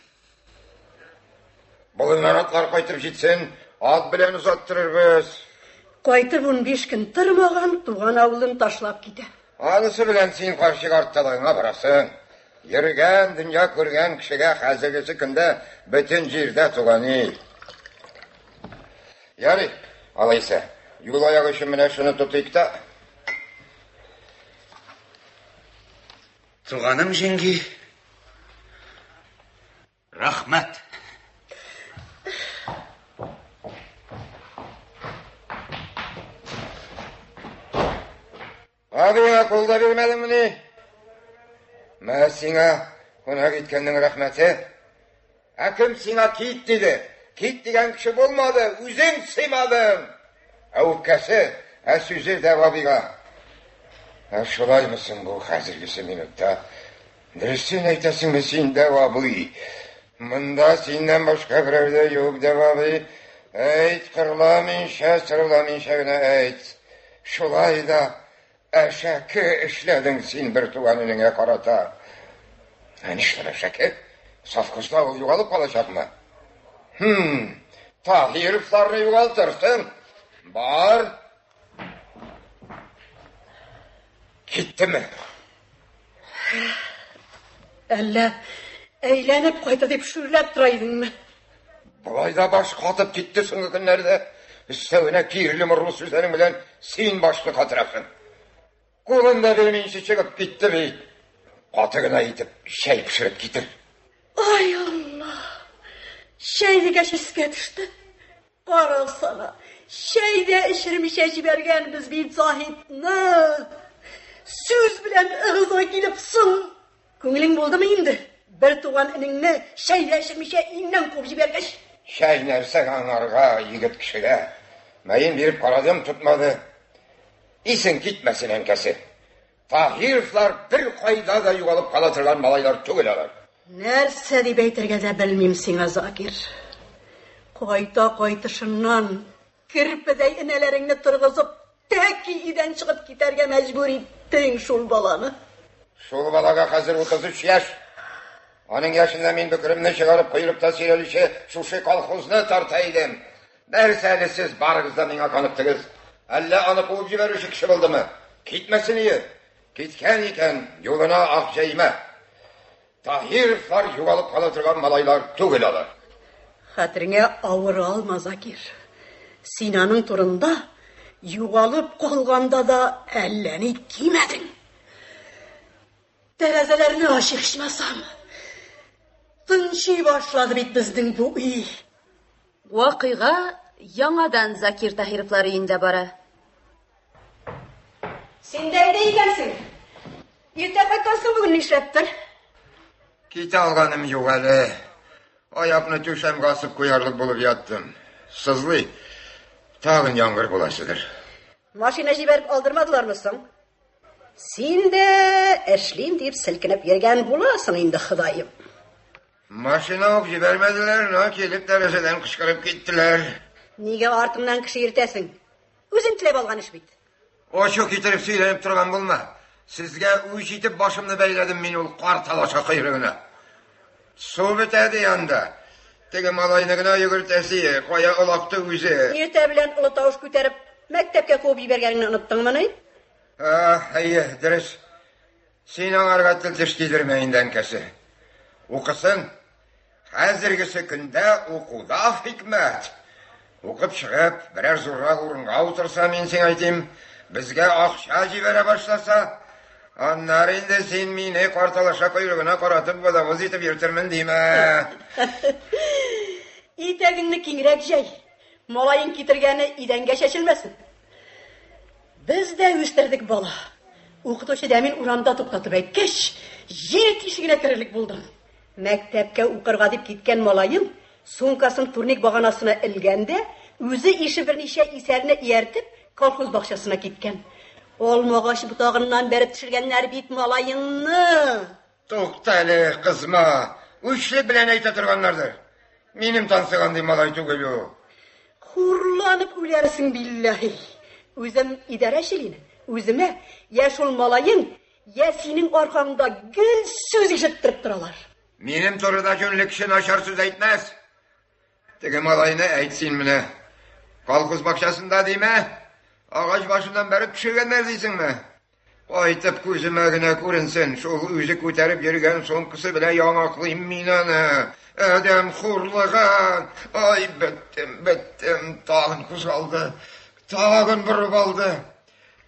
Бұлыңнан атлар қайтып жетсен, ат білен ұзаттырыр біз.
Қайтып 15 күн тұрмаған туған ауылын ташлап кете.
Анысы білен сен қаршық артталығыңа барасың. Ерген, дүния көрген кішіге қазіргісі күнде бөтен жерде туғаны. Яры, алайса, юл аяғы үшін міне шыны тұтайық та.
Туғаным жеңге, рахмет.
Абыға қолда бермәдің мұны? Мә сиңа қона кеткеннің рахметі. Әкім сиңа кит деді. Кит деген кіші болмады, үзің сыймадың. Әуіпкәсі, сөзі дәу абыға. Шолай мұсың бұл қазіргісі минутта? Дұрыстен айтасың ба сен дәу абый? Мында синнен башка берәүдә юк деп абый. Әйт, кырламыйнча, сырламыйнча гына әйт. Шулай да әшәке эшләдең син бер туганыңа карата. Нишләп әшәке? Совхозда ул югалып калачакмы? Таһировларны югалтырсың. Бар. Киттеме?
Әллә әйләнеп кайта дип шүрләп тора идеңме?
Болай да баш катып китте соңгы көннәрдә. Өстәвенә кирле морлы сүзләрең белән син башны катырасың. Кулында белмәенчә чыгып китте бит. Каты гына итеп чәй пешереп китер.
Ай Алла! Шәйдегә шискә төште. Кара сана. Шәйдә эшермичә җибәргән без бит Заһидны. Сүз белән ыгызга килеп соң. Күңелең булдымы инде? Бер туган инеңне шәйдә эшермичә иннән куып җибәргәч.
Шәй нәрсә аңарга, егет кешегә. Мәен биреп карадым, тотмады. Исең китмәсен әнкәсе. Таһировлар бер кайда да югалып кала торган малайлар түгел алар.
Нәрсә дип әйтергә дә белмим сиңа, Закир. Кайта кайтышыннан кирпедәй инәләреңне торгызып, тәки идән чыгып китәргә мәҗбүр иттең шул баланы.
Шул балага хәзер 33 яшь. Аның яшында мин бөкремне чыгарып куйрыкта сөйләүче шушы колхозны тарта идем. Нәрсәне сез барыгыз да миңа каныттыгыз? Әллә аны куып җибәрүче кеше булдымы? Китмәсен иде. Киткән икән, юлына ак җәймә. Таһировлар югалып кала торган малайлар түгел алар.
Хәтереңә авыр алма, Закир. Син аның турында югалып калганда да әллә ни кимәдең. Тәрәзәләрне ачык ичмасам. Тынчый башлады бит безнең бу үй.
Вакыйга яңадан Закир Таһировлар өендә бара.
Син дә өйдә икәнсең. Иртә кайткансың бүген нишләптер?
Китә алганым юк әле. Аякны түшәмгә асып куярлык булып яттым. Сызлый. Тагын яңгыр буласыдыр.
Машина җибәреп алдырмадылармы соң? Син дә эшлим дип селкенеп йөргән буласың инде, Ходаем.
Машина ук җибәрмәделәр, но килеп тәрәзәдән кычкырып киттеләр.
Нигә артыңнан кеше иртәсең? Үзең теләп алган эш бит.
Ошо китереп сөйләнеп торган булма. Сезгә үч итеп башымны бәйләдем мин ул кар талаша койрыгына. Су бетәде янда. Теге малайны гына йөгертәсе, кая улакты үзе.
Иртә белән олы тавыш күтәреп, мәктәпкә куып җибәргәнне оныттыңмы ни?
Әйе, дөрес. Син аңарга тел теш кидермә инде әнкәсе. Укысын. Хәзергесе көндә укуда хикмәт. Укып чыгып, берәр зуррак урынга утырса, мин сиңа әйтим, безгә акча җибәрә башласа, аннары инде син мине карталаша койрыгына каратып водовоз итеп йөртермен димә.
Итәгеңне киңрәк җәй. Малайың китергәне идәнгә чәчелмәсен. Без дә үстердек бала. Укытучы да мин урамда туктатып әйткәч, җир тишегенә керерлек булдым. Мәктәпкә укырга дип киткән малайым сумкасын турник баганасына элгәндә, үзе ише берничә исәрне ияртеп, колхоз бакчасына киткән. Алмагач бутагыннан бәреп төшергәннәр бит малайыңны.
Туктале, кызма. Үчле белән әйтә торганнардыр. Минем тансыган ди малай түгел ул.
Хурланып үләрсең биллаһи. Үзем идарәчелине. Үземә я шул малайың, я синең аркаңда гел сүз ишеттереп торалар.
Минем турыда җүнле кеше начар сүз әйтмәс. Теге малайны әйт син менә. Колхоз бакчасында димә. Агач башыннан бәреп пешергәннәр дисеңме? Кайтып күземә генә күренсен, шул үзе күтәреп йөргән сумкасы белән яңаклыйм мин аны. Адәм хурлыгы. Ай, беттем, тагын кузгалды. Тагын бурып алды.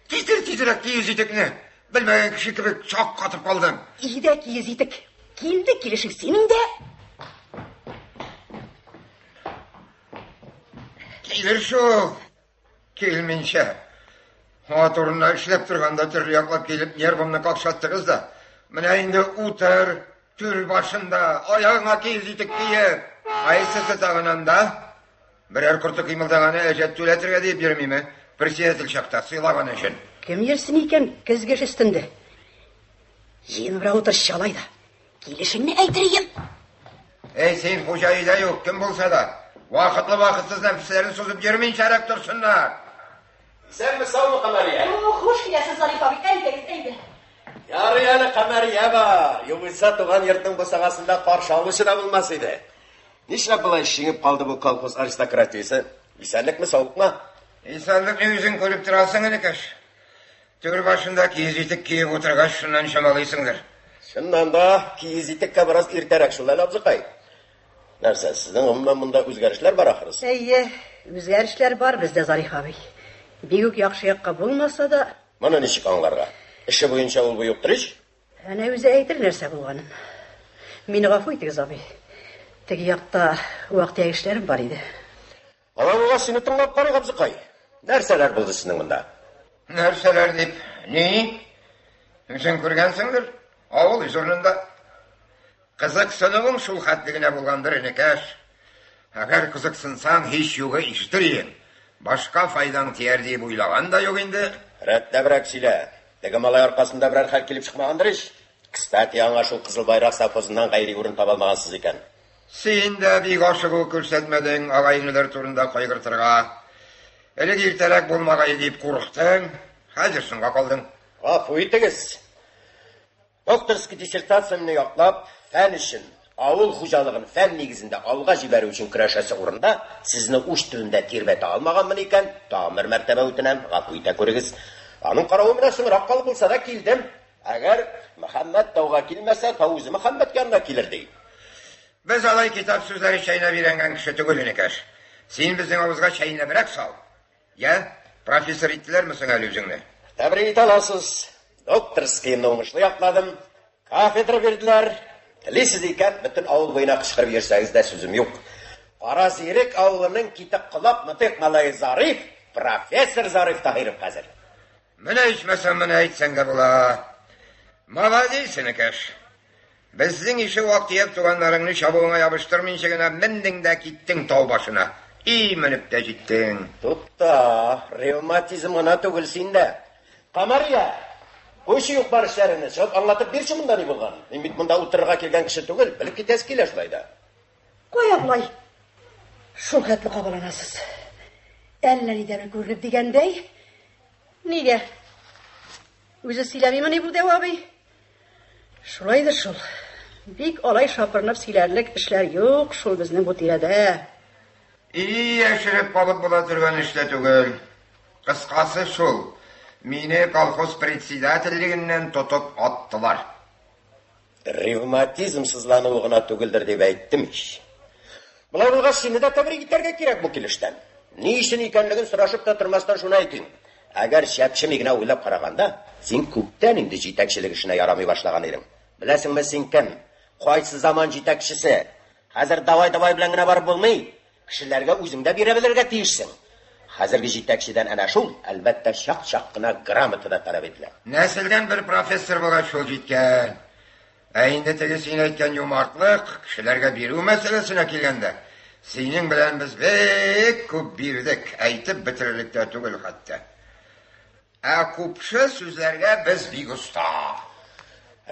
Титер-титерәк киез итекне. Белмәгән кеше кебек чак катып калдым.
Идә киез итек. Килде килешең синең дә.
Килер шул. Килминчә. Атурына эшләп торганда төрле яклап килеп, нервымны какшаттыгыз да. Менә инде утыр, түр башында, аягыңа киез итек киеп. Айсы тагынанда берәр корты кыймылдаганы әҗәт түләтергә дип йөрмиме? Председатель чакта сыйлаган өчен.
Кем йөрсен икән көзгеш өстендә? Җыен бер утыр чалайда. Килешеңне әйтерем.
Sen hocayı yok, kim bulsa da. Vakıtlı vakıtsız nefislerini sozup yürümeyin çarek dursunlar.
Sen mi sağ mı Kamariye?
Hoş gelsin Zarif abi. Eydi.
Yarı yani Kamariye var. Yoksa tuğan yırtın bu sağasında karşı alışı da bulmasıydı. Nişle bulay şiңip kaldı bu kolhoz aristokratiyası? İsenlik mi soğuk mu?
İnsanlık ne yüzün koyup durasın enikeş. Tügür başında kiyizitik kiyip oturgaş şundan şamalıyısındır.
Şundan da kiyizitikka biraz irterek şulan abzıkay. Nerse sizden onunla bunda özgərişler var ahırız.
Özgərişlər var bizde Zarif abi. Büyük yaxşı yakka bulmasa da...
Mana nişik anlarga? İşi boyunca ol bu yoktur iş?
Ana özü aytır nerse bulganın. Meni gafı itigiz abi. Tegi yakta vaqt işlerim var idi.
Ama buğa seni tınlap qarı abzıkay. Nerseler buldu sizin bunda?
Nerseler deyip, ne? Sen көргәнсіңдір, ауыл üzerinde. Kızıksınığın şul hatligine bulgandır enikeş. Eğer kızıksınsan hiç yoga iştireyim. Başka faydan tiyer diye buylagan da yok indi.
Rəttə bırak sile. Degi malay arkasında birer hal kelip çıkmağandır iş. Kıstati yana şu kızıl bayrak sapozundan gayri urun tabalmağansız iken.
Sen de bir aşığı körsetmedin ağayınılar turunda kaygırtırga. Eli girtelek bulmagay deyip kuruktun. Hazırsınga kaldın.
Gafı itigiz. Doktorski dissertasiyonu yoklap, fen işin, avul hujalığın fen negizinde alga jiberi üçün kıraşası uğrunda sizni uç tüğünde tirbeti almağanmın iken tamir mertebe ötünem, gafı ite körügiz. Anın qaravımına sınıraq kalı bulsa da kildim. Eğer Muhammed tavga kilmese tavuzu Muhammed yanına kilirdi.
Biz alay kitap sözleri çayına virengen kişi tügülün ikeş. Sen bizim avuzga çayına bırak sal. Ya, profesör ittiler misin öyle yüzünle?
Tebrik alasız. Doktor skiyimde oңышlı yakladım. Kafedra verdiler. Tilisiz iken bütün avul boyuna kışkırıp yerseniz de sözüm yok. Parazirik avulunun kitik kılap mıtık malayı Zarif, Profesör Zarif Tahirov hazır.
Mine içmesen mine içsen de bula. Mala değilsin ikeş. Bizden işi vaktiyep tuğanlarını çabuğuna yapıştırmayınca mendin de gittin tağ başına. İyi minip de gittin.
Tut da, revmatizm ona tügülsün de. Kamariye, bu işi yok barışlarını çok anlatıp bir çımından iyi bulgan. Ümit bunda otururga kelgen kişi tügül, bilip ki tezkiyle şulayda.
Koy ablay. Şul hatlı kabalanasız. Elleri de görünüp digendey. Nide? Özü silemeyim ne bu dev abi? Şulaydır şul. Bik olay şapırınıp silerlik işler yok şul bizden bu tirede.
İyi yaşırıp kalıp bula durgan işte tügül. Kıskası şul. Mini kolhoz председательliginden tutup attılar.
Revmatizm sızlanıldığına tügüldür deyip ayttimiş. Bular bulga seni de tebrik etlerge kerek bu kilişten. Ne işin ikenligin sıraşıp da tırmastan şunu aytın. Eğer şepşimigine oylap karaganda, sen köpten indi jitekçilik işine yaramay başlagan edim. Bilesin mi sen kim? Qaysı zaman jitekçisi? Hazır davay bilengine barıp bulmay, kişilerge özünde birebilirge tiyişsin. Hazırgi jitekçiden ana şul, elbette şak-şakkına gramıtı da talep edilir.
Nesilden bir profesör bola şul jitken. Eğinde tegesini etken yumartlık, kişilerge biru meselesine kelgende. Senin bilen biz bek köp birdik, aytip bitirirlikte tügül hatta. Köpçü sözlerge biz bir usta.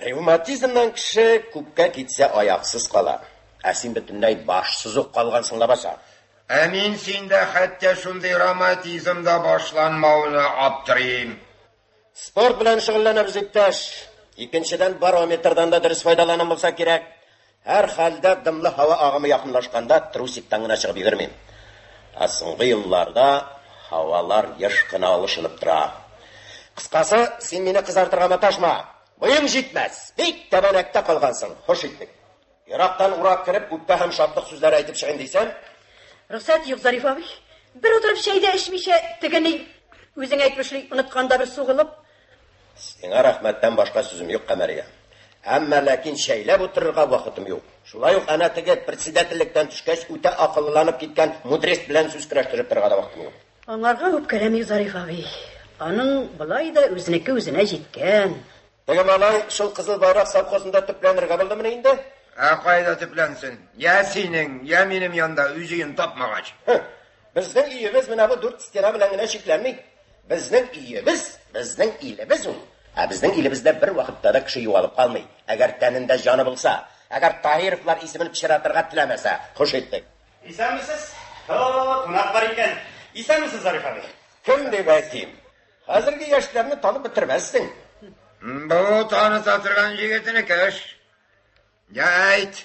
Revmatizmden kişi köpke gitse ayaksız kalar. Esin bütünley başsızık kalgansın la basa.
Emin sen de hatta şunday revmatizmda başlanmağını aptırayım.
Sport bilen şıgıllanırız iptaş. İkinciden barometrdan da dürüst faydalanın bulsa gerek. Her halde dımlı hava ağımı yakınlaşkanda trusik tangına çıkıp yürümeyin. Asıngı yıllarda havalar yaşkına alışılıp dura. Kıskası sen beni kızartırgama taşma. Boyum jitmez. Bek tebenekte kalgansın. Hoş ettik. Irak'tan uğrak kirip güppe hem şatlık sözler aytıp çıkın deysen.
Ruhsat yok Zarif abi. Bir oturup şeyde içmişe tıgını özün aytmışlı unutkanda bir soğulup.
Sana rahmetten başka sözüm yok Kamariye. Ama lakin şeyle otururga vakitim yok. Şulay yok ana tıgı председательlikten düşkeş öte akıllanıp gitken mudrest bilen söz kıraştırıp durgada vakitim yok.
Onlarga öpkelemi Zarif abi. Anın bulay da özüne jitken.
Tıgı malay şul kızıl bayrak savkozunda tüplenirge bildi mi neyinde?
Qayda tüplensin. Ya senin, ya benim yanında üzüyün tapmagaç.
Bizden iyimiz mina bu 4 istira bilengine şeklenmeyin. Bizden iyimiz o. Bizden iyimizde bir vakitte da kişi yuvalıp kalmayın. Eğer teninde canı bulsa, Agar Tahirovlar ismini chiratırga tilamasa, xush etdik.
Isәнмесез? Qonaq бар ekan. Isәnmisiz Zarif abi?
Kim deb aytayım? Hozirgi yoshlarni tanib bitirmasding.
Bu tanıta turgan jigitini köş. Ya ayt,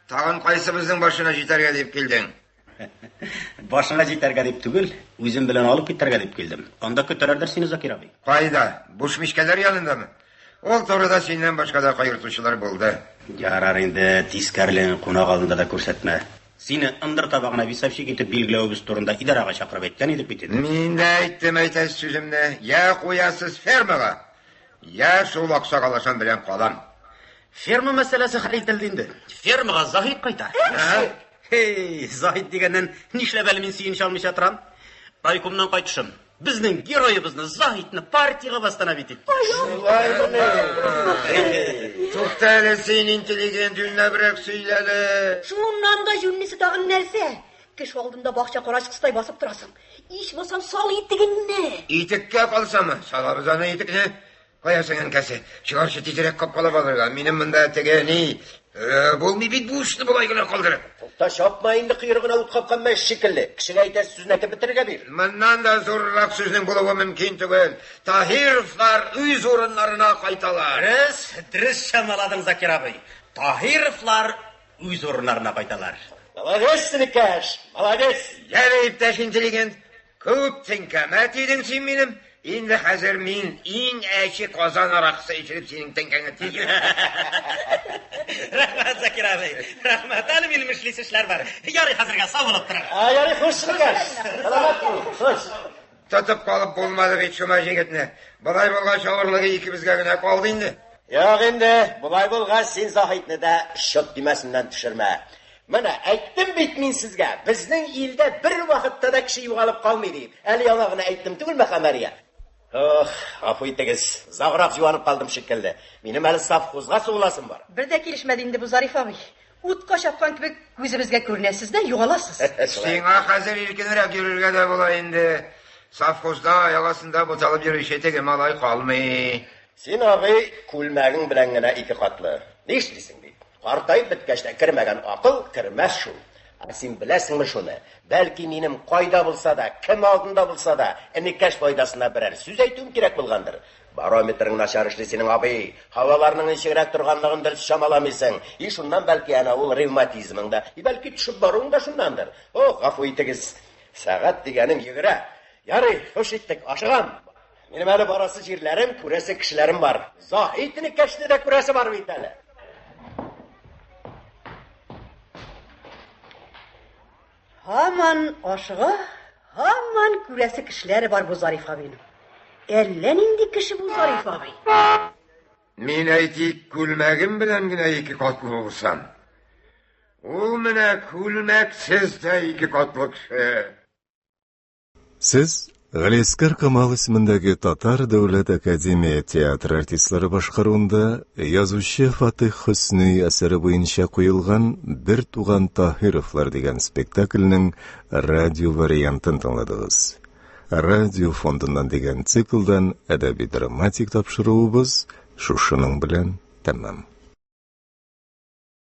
tag'in qaysi bizning boshına jetarga deb kelding?
Boshingga jetarga deb tugul, o'zim bilan olib ketarga deb keldim. Onda ko'tararlar seni Zakir abi.
Qayda? Bushmishkalar yanındamı? Ol to'g'rida sendan boshqa da qayirtuvchilar bo'ldi.
Yarar endi teskariligini qo'noq oldida da ko'rsatma. Seni indir tabog'ina visavshik etib belgilovimiz turunda idoraga chaqirib aytgan edi bitdi.
Men de aytdim aytasiz so'zimni. Ya qo'yasiz fermaga. Ya shul oqsoqolasham bilan qolam.
Ferma masalasi hal etildi endi. Fermaga Zohid qayta. Hey, Zohid degandan nishlabali men seni olmay o'tiram. Raykomdan qaytishim. Bizning giroyimizni Zohidni partiyaga bastanavit etdi.
To'xtali, sen intelligent yunnabiroq söyledi.
Şundan da yünnisi dağın nerse? Kış olduğunda bahçe qo'rashqisday bosib turasın. İş bo'lsam sol itigingni.
Itikka qolsami? Salabizani itikni. Qo'yasan enkasi. Chiqarchi tejrak qolib qolib olgan. Mening bunda tegani. Bo'lmaydi bu ishni bo'laygina qoldirib.
To'xta shopmayindi quyrug'ini o'tqab qolmay shekilli. Kishiga aytasiz so'zni aytib bitirga ber.
Mendan da zo'rroq so'zning bo'lishi mumkin tugul. Tahirovlar o'z o'rinlarına qaytalar.
Diriz shamalading Zakir abi. Tahirovlar o'z o'rinlarına qaytalar.
Молодец, Nikash. Молодец.
Yana iptash intelligent. Ko'p tinkamat eding sen menim. Endi hozir men eng ashi qozon araqsi ichirib sening tinkangga tegay.
Rahmat Zakir abi. Rahmat. Hali bilmishli ishlar bor. Yori hozirga sog' bo'lib turing.
Yori xush Nikash. Salomat bo'l. Xush.
Tatib qolib bo'lmadi hech shoma yigitni. Bo'lay bo'lgan sho'rligi ikkimizgagina qoldi endi.
Yo'q endi, bo'lay bo'lgan sen Zohidni da shot demasından tushirma. Mana aytdim bitmin sizga. Bizning elda bir vaqtda da kishi yo'qolib qolmaydi. Ali yolog'ini aytdim tugulma Qamariya. Afu etigiz. Zag'roq yuvanib qoldim shekilli. Mening hali safxozga so'g'lasim bor.
Birda kelishmadi endi bu Zarif abi. O'tqa shapqan gibi ko'zimizga ko'rinasizda, yo'qolasiz.
Senga hozir erkinroq yururga da bo'lar endi. Safxozda yo'qasida bo'talib yurish etigi malay qolmay.
Sen og'ay kulmaging bilangina ikki qatli. Nech desing deydi. Qartayib bitkashda kirmagan aql kirmas shu. Sen bilasingmi shuni? Balki menim qoida bo'lsa da, kim oldinda bo'lsa da, Nikash foydasına birer so'z aytib kerak bo'lgandir. Barometring nashar ishli sening abi. Havolarning ishirak turganligini dil shamalamysың. Shundan balki ana ul revmatizmingda, balki tushib boruingda shundandir. G'afu etigiz. Sagat deganing 20. Yari, xo'sh etdik, oshig'am. Mening hali borasi yerlarim, kurasi kishilarim bor. Zohid Nikashda kurasi bor bitali.
Haman aşığa, haman küresi kişileri var bu Zarif abinin. Ellenindi kişi bu Zarif abi.
Men aytik kulmagim bilan gina ikki qatli bo'lsam. U mena kulmak sizda ikki qatli kishi.
Siz G'aliaskar Kamal ismidagi Tatar Davlat Akademiya teatr artistlari boshqaruvida yozuvchi Fatih Husniy asari bo'yicha qo'yilgan Bir tug'an Tahirovlar degan spektaklning radio variantini tingladingiz. Radio fondidan degan sikldan adabiy dramatik topshiruvimiz shuning bilan tamom.